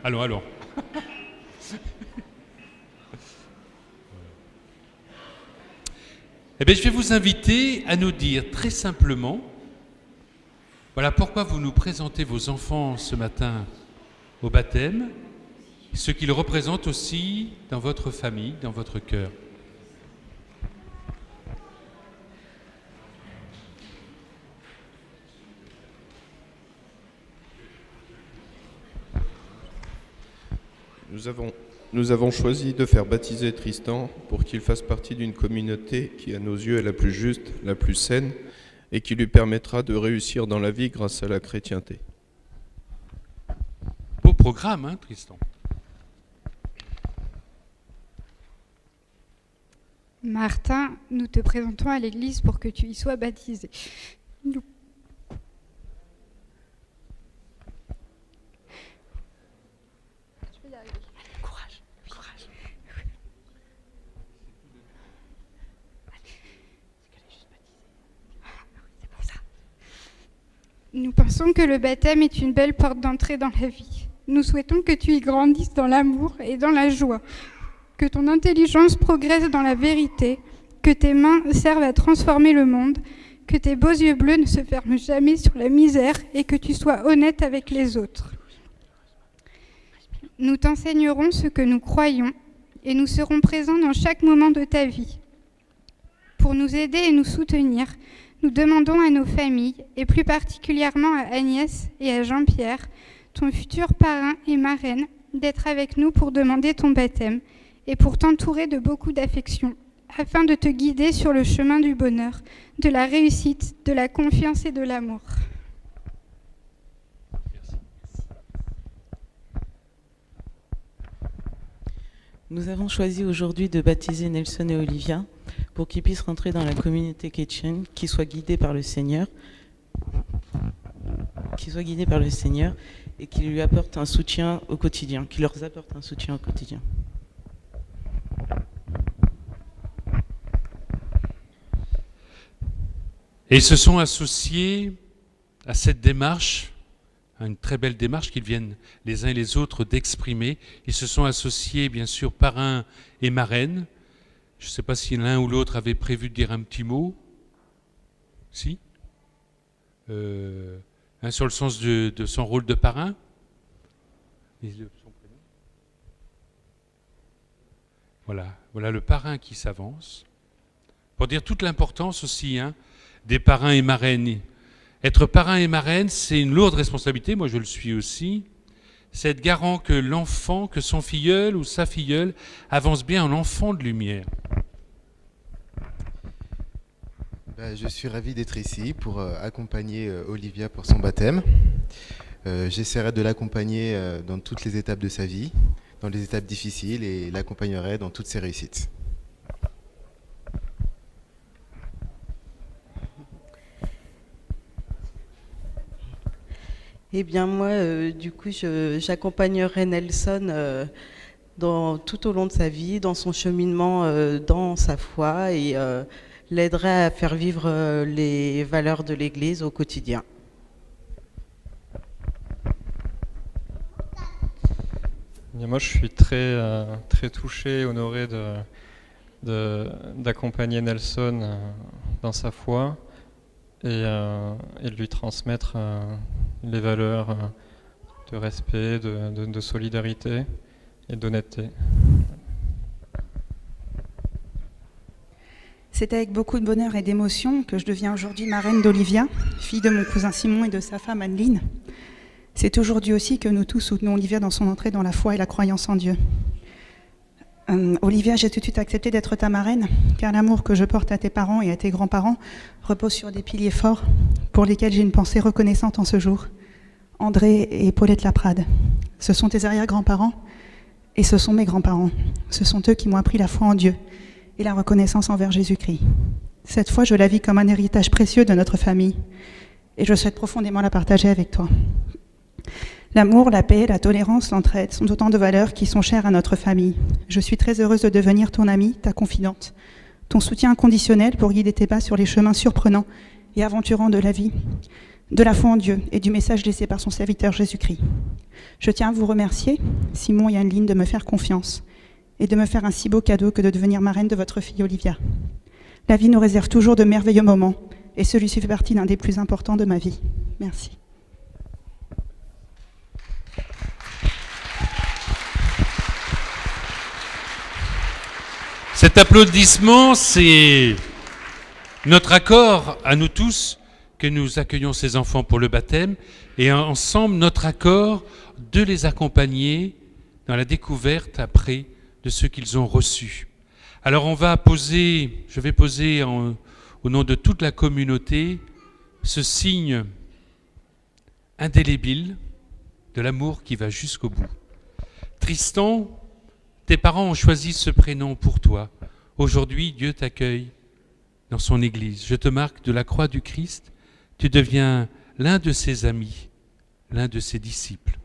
[SPEAKER 2] Allons, allons. Eh bien, je vais vous inviter à nous dire très simplement, voilà pourquoi vous nous présentez vos enfants ce matin au baptême, ce qu'ils représentent aussi dans votre famille, dans votre cœur.
[SPEAKER 14] Nous avons Nous avons choisi de faire baptiser Tristan pour qu'il fasse partie d'une communauté qui, à nos yeux, est la plus juste, la plus saine et qui lui permettra de réussir dans la vie grâce à la chrétienté.
[SPEAKER 2] Beau programme, hein, Tristan?
[SPEAKER 15] Martin, nous te présentons à l'église pour que tu y sois baptisé. Nous... Je vais y arriver. Courage, courage. C'est pour ça. Nous pensons que le baptême est une belle porte d'entrée dans la vie. Nous souhaitons que tu y grandisses dans l'amour et dans la joie, que ton intelligence progresse dans la vérité, que tes mains servent à transformer le monde, que tes beaux yeux bleus ne se ferment jamais sur la misère et que tu sois honnête avec les autres. Nous t'enseignerons ce que nous croyons et nous serons présents dans chaque moment de ta vie. Pour nous aider et nous soutenir, nous demandons à nos familles, et plus particulièrement à Agnès et à Jean-Pierre, ton futur parrain et marraine, d'être avec nous pour demander ton baptême et pour t'entourer de beaucoup d'affection, afin de te guider sur le chemin du bonheur, de la réussite, de la confiance et de l'amour.
[SPEAKER 16] Nous avons choisi aujourd'hui de baptiser Nelson et Olivia pour qu'ils puissent rentrer dans la communauté chrétienne, qu'ils soient guidés par le Seigneur, et qu'ils lui apportent un soutien au quotidien, qu'ils leur apportent un soutien au quotidien.
[SPEAKER 2] Et ils se sont associés à cette démarche, à une très belle démarche qu'ils viennent les uns et les autres d'exprimer. Ils se sont associés, bien sûr, parrain et marraine. Je ne sais pas si l'un ou l'autre avait prévu de dire un petit mot. Si sur le sens de son rôle de parrain. Voilà le parrain qui s'avance. Pour dire toute l'importance aussi des parrains et marraines. Être parrain et marraine, c'est une lourde responsabilité, moi je le suis aussi. C'est être garant que l'enfant, que son filleul ou sa filleule avance bien en enfant de lumière.
[SPEAKER 17] Je suis ravi d'être ici pour accompagner Olivia pour son baptême. J'essaierai de l'accompagner dans toutes les étapes de sa vie, dans les étapes difficiles, et l'accompagnerai dans toutes ses réussites.
[SPEAKER 16] Eh bien moi, du coup, j'accompagnerai Nelson tout au long de sa vie, dans son cheminement, dans sa foi, et l'aiderai à faire vivre les valeurs de l'Église au quotidien.
[SPEAKER 18] Et moi, je suis très touché, honoré d'accompagner Nelson dans sa foi et de lui transmettre les valeurs de respect, de solidarité et d'honnêteté.
[SPEAKER 19] C'est avec beaucoup de bonheur et d'émotion que je deviens aujourd'hui marraine d'Olivia, fille de mon cousin Simon et de sa femme Anneline. C'est aujourd'hui aussi que nous tous soutenons Olivia dans son entrée dans la foi et la croyance en Dieu. Olivia, j'ai tout de suite accepté d'être ta marraine, car l'amour que je porte à tes parents et à tes grands-parents repose sur des piliers forts pour lesquels j'ai une pensée reconnaissante en ce jour. André et Paulette Laprade, ce sont tes arrière-grands-parents et ce sont mes grands-parents. Ce sont eux qui m'ont appris la foi en Dieu et la reconnaissance envers Jésus-Christ. Cette foi, je la vis comme un héritage précieux de notre famille et je souhaite profondément la partager avec toi. L'amour, la paix, la tolérance, l'entraide sont autant de valeurs qui sont chères à notre famille. Je suis très heureuse de devenir ton amie, ta confidente, ton soutien inconditionnel pour guider tes pas sur les chemins surprenants et aventurants de la vie, de la foi en Dieu et du message laissé par son serviteur Jésus-Christ. Je tiens à vous remercier, Simon et Anneline, de me faire confiance et de me faire un si beau cadeau que de devenir marraine de votre fille Olivia. La vie nous réserve toujours de merveilleux moments et celui-ci fait partie d'un des plus importants de ma vie. Merci.
[SPEAKER 2] Cet applaudissement, c'est notre accord à nous tous que nous accueillons ces enfants pour le baptême et ensemble notre accord de les accompagner dans la découverte après de ce qu'ils ont reçu. Alors je vais poser au nom de toute la communauté ce signe indélébile de l'amour qui va jusqu'au bout. Tristan, tes parents ont choisi ce prénom pour toi. Aujourd'hui, Dieu t'accueille dans son Église. Je te marque de la croix du Christ. Tu deviens l'un de ses amis, l'un de ses disciples.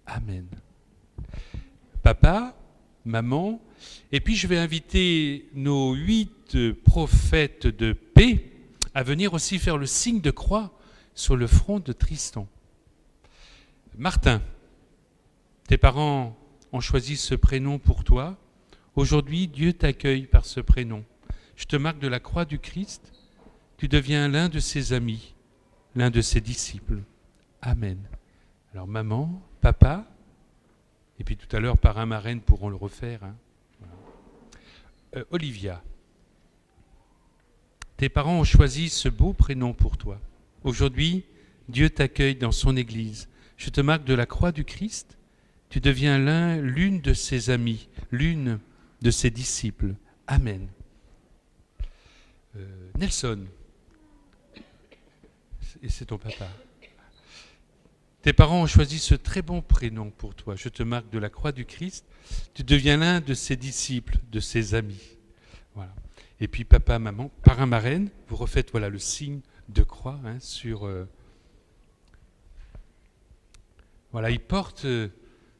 [SPEAKER 2] Amen. Papa, maman, et puis je vais inviter nos 8 prophètes de paix à venir aussi faire le signe de croix sur le front de Tristan. Martin, tes parents ont choisi ce prénom pour toi. Aujourd'hui, Dieu t'accueille par ce prénom. Je te marque de la croix du Christ. Tu deviens l'un de ses amis, l'un de ses disciples. Amen. Alors maman, papa, et puis tout à l'heure parrain, marraine pourront le refaire. Voilà. Olivia, tes parents ont choisi ce beau prénom pour toi. Aujourd'hui, Dieu t'accueille dans son Église. Je te marque de la croix du Christ. Tu deviens l'une de ses amis, l'une de ses disciples. Amen. Nelson, et c'est ton papa. Tes parents ont choisi ce très bon prénom pour toi. Je te marque de la croix du Christ. Tu deviens l'un de ses disciples, de ses amis. Voilà. Et puis papa, maman, parrain, marraine, vous refaites le signe de croix sur... Voilà, ils portent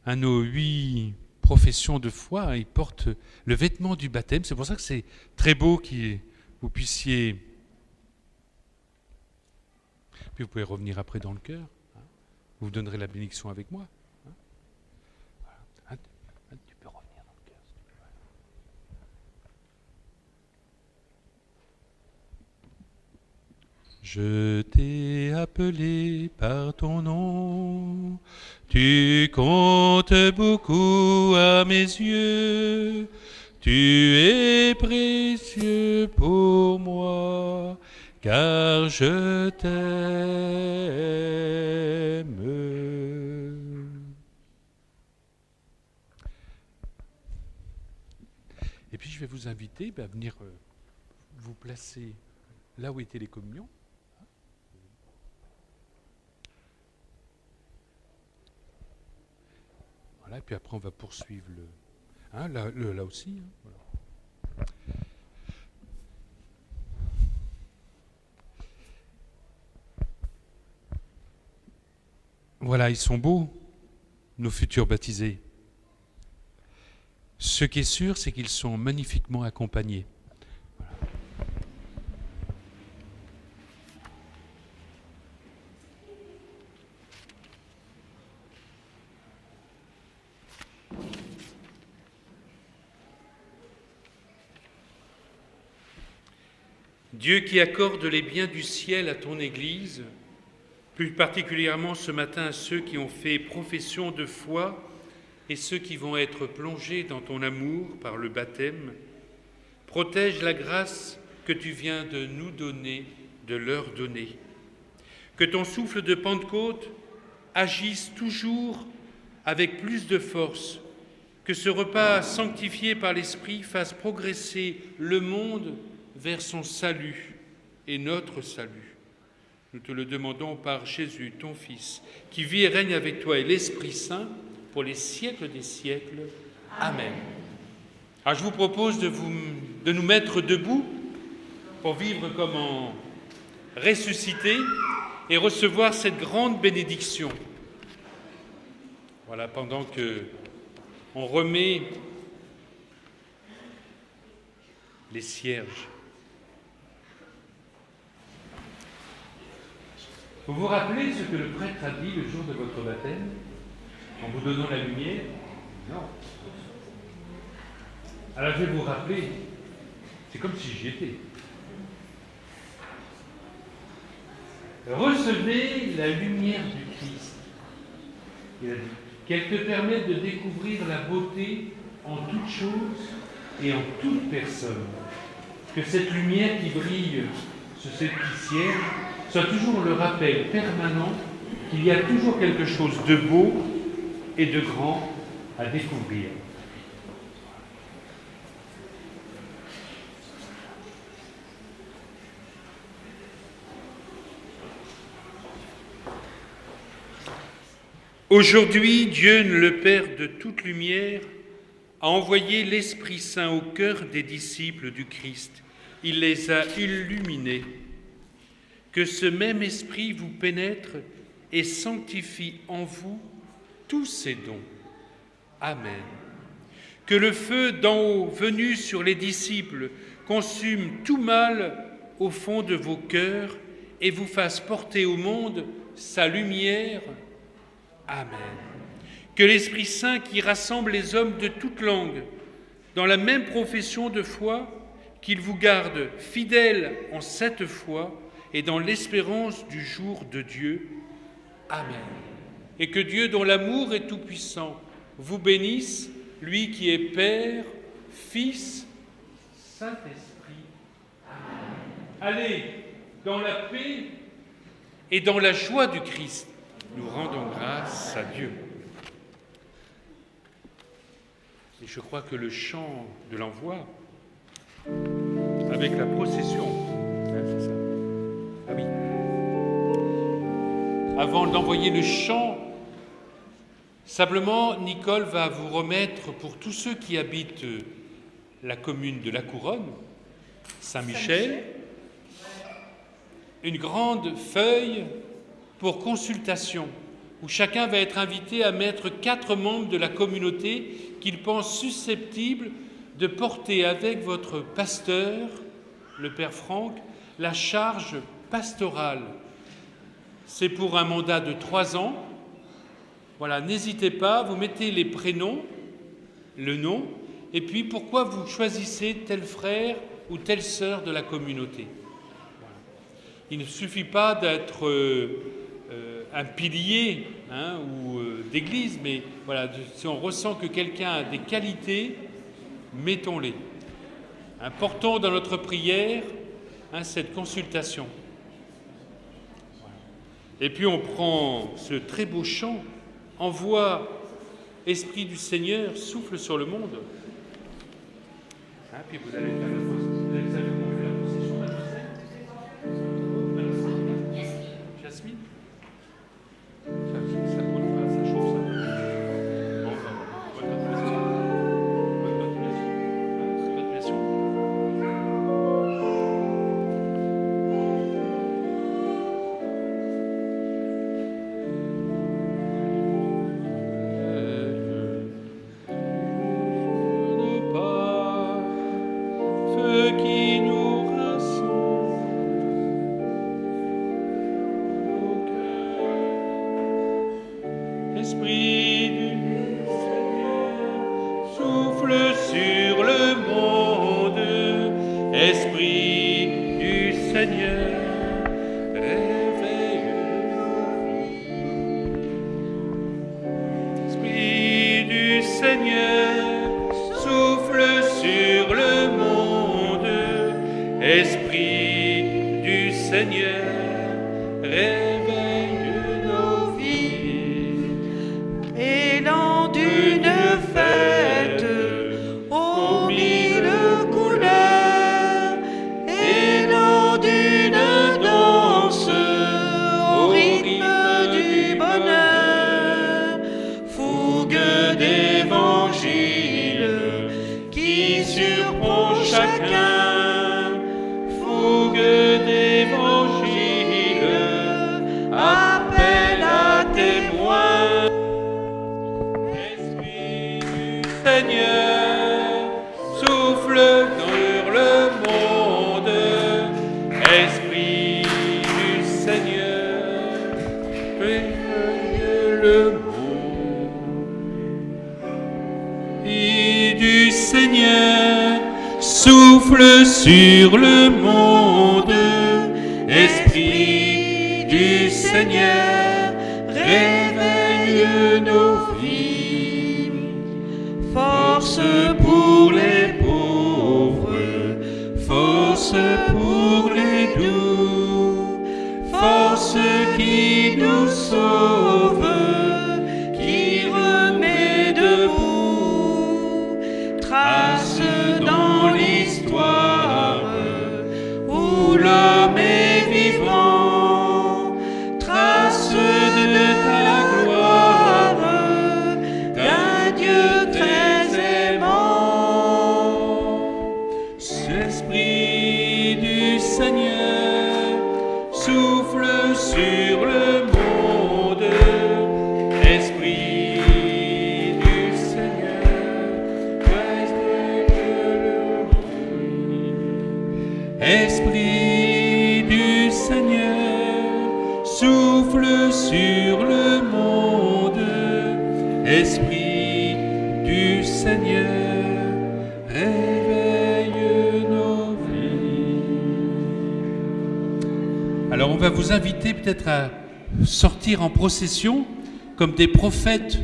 [SPEAKER 2] nos 8 professions de foi, ils portent le vêtement du baptême. C'est pour ça que c'est très beau que vous puissiez... Puis vous pouvez revenir après dans le cœur. Vous donnerez la bénédiction avec moi. Voilà. Tu peux revenir dans le cœur. Je t'ai appelé par ton nom, tu comptes beaucoup à mes yeux, tu es précieux pour moi, car je t'aime. Et puis je vais vous inviter à venir vous placer là où étaient les communions. Voilà, et puis après on va poursuivre là aussi. Voilà. Voilà, ils sont beaux, nos futurs baptisés. Ce qui est sûr, c'est qu'ils sont magnifiquement accompagnés. Voilà. Dieu qui accorde les biens du ciel à ton Église, plus particulièrement ce matin à ceux qui ont fait profession de foi et ceux qui vont être plongés dans ton amour par le baptême, protège la grâce que tu viens de nous donner, de leur donner. Que ton souffle de Pentecôte agisse toujours avec plus de force, que ce repas sanctifié par l'Esprit fasse progresser le monde vers son salut et notre salut. Nous te le demandons par Jésus, ton Fils, qui vit et règne avec toi et l'Esprit Saint pour les siècles des siècles. Amen. Alors je vous propose de nous mettre debout pour vivre comme en ressuscité et recevoir cette grande bénédiction. Voilà, pendant que on remet les cierges. Vous vous rappelez ce que le prêtre a dit le jour de votre baptême, en vous donnant la lumière? Non. Alors je vais vous rappeler, c'est comme si j'y étais. Recevez la lumière du Christ. Il a dit qu'elle te permette de découvrir la beauté en toutes choses et en toute personne. Que cette lumière qui brille sur cette cierge soit toujours le rappel permanent qu'il y a toujours quelque chose de beau et de grand à découvrir. Aujourd'hui, Dieu, le Père de toute lumière, a envoyé l'Esprit Saint au cœur des disciples du Christ. Il les a illuminés. Que ce même Esprit vous pénètre et sanctifie en vous tous ses dons. Amen. Que le feu d'en haut, venu sur les disciples, consume tout mal au fond de vos cœurs et vous fasse porter au monde sa lumière. Amen. Que l'Esprit Saint qui rassemble les hommes de toutes langues dans la même profession de foi, qu'il vous garde fidèles en cette foi et dans l'espérance du jour de Dieu. Amen. Et que Dieu, dont l'amour est tout-puissant, vous bénisse, lui qui est Père, Fils, Saint-Esprit. Amen. Allez, dans la paix et dans la joie du Christ, nous rendons grâce à Dieu. Et je crois que le chant de l'envoi, avec la procession, c'est ça. Ah oui. Avant d'envoyer le chant, simplement, Nicole va vous remettre pour tous ceux qui habitent la commune de La Couronne, Saint-Michel, une grande feuille pour consultation, où chacun va être invité à mettre 4 membres de la communauté qu'il pense susceptibles de porter avec votre pasteur, le Père Franck, la charge pastorale. C'est pour un mandat de 3 ans. Voilà, n'hésitez pas, vous mettez les prénoms, le nom, et puis pourquoi vous choisissez tel frère ou telle sœur de la communauté. Voilà. Il ne suffit pas d'être un pilier ou d'église, mais voilà, si on ressent que quelqu'un a des qualités, mettons-les. Portons dans notre prière cette consultation. Et puis on prend ce très beau chant, envoie, Esprit du Seigneur, souffle sur le monde. Puis vous allez faire la procession de Jasmine. Ça brûle pas, ça chauffe ça. Bon, bonne continuation. Bonne continuation.
[SPEAKER 1] Souffle sur le monde, Esprit du Seigneur, réveille nos vies. Force pour les pauvres, force pour les doux, force qui nous sauve, qui remet debout.
[SPEAKER 2] sur le monde. Esprit du Seigneur, réveille nos vies. Alors on va vous inviter peut-être à sortir en procession comme des prophètes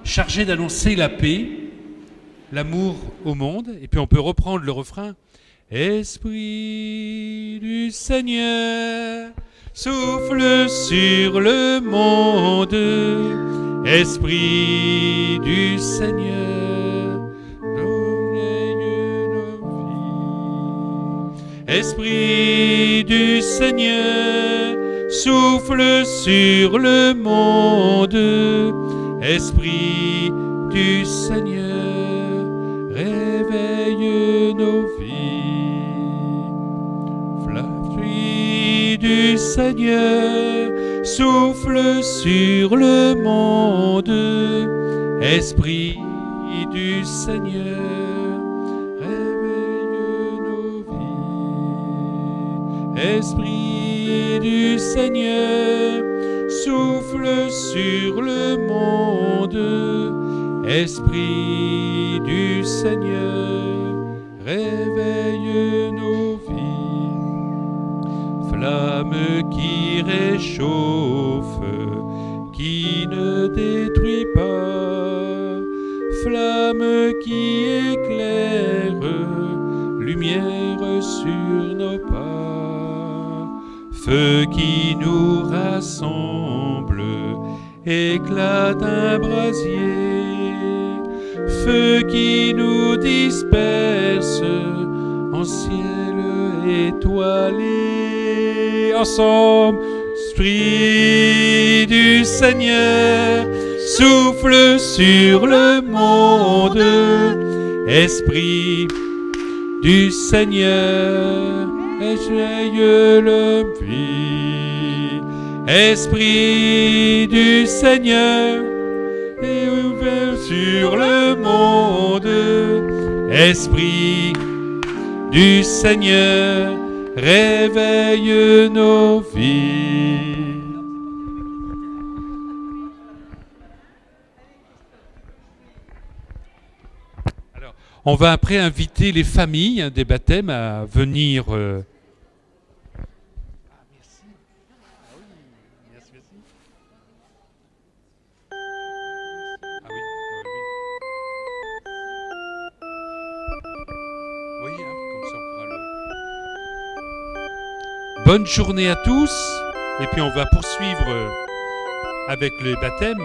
[SPEAKER 2] chargés d'annoncer la paix, l'amour au monde. Et puis on peut reprendre le refrain. Esprit du Seigneur, souffle sur le monde. Esprit du Seigneur, réveille nos vies. Esprit du Seigneur, souffle sur le monde. Esprit du Seigneur, réveille nos vies. Esprit du Seigneur, souffle sur le monde. Esprit du Seigneur, réveille nos vies. Esprit du Seigneur, souffle sur le monde. Esprit du Seigneur, réveille nos vies. Flamme qui réchauffe, qui ne détruit pas, flamme qui éclaire, lumière sur nos pas, feu qui nous rassemble, éclat d'un brasier, feu qui nous disperse en ciel étoilé. Ensemble, Esprit du Seigneur, souffle sur le monde. Esprit du Seigneur, éveille le vie. Esprit du Seigneur, et ouvert sur le monde. Esprit du Seigneur, réveille nos vies. Alors, on va après inviter les familles des baptêmes à venir. Bonne journée à tous, et puis on va poursuivre avec les baptêmes.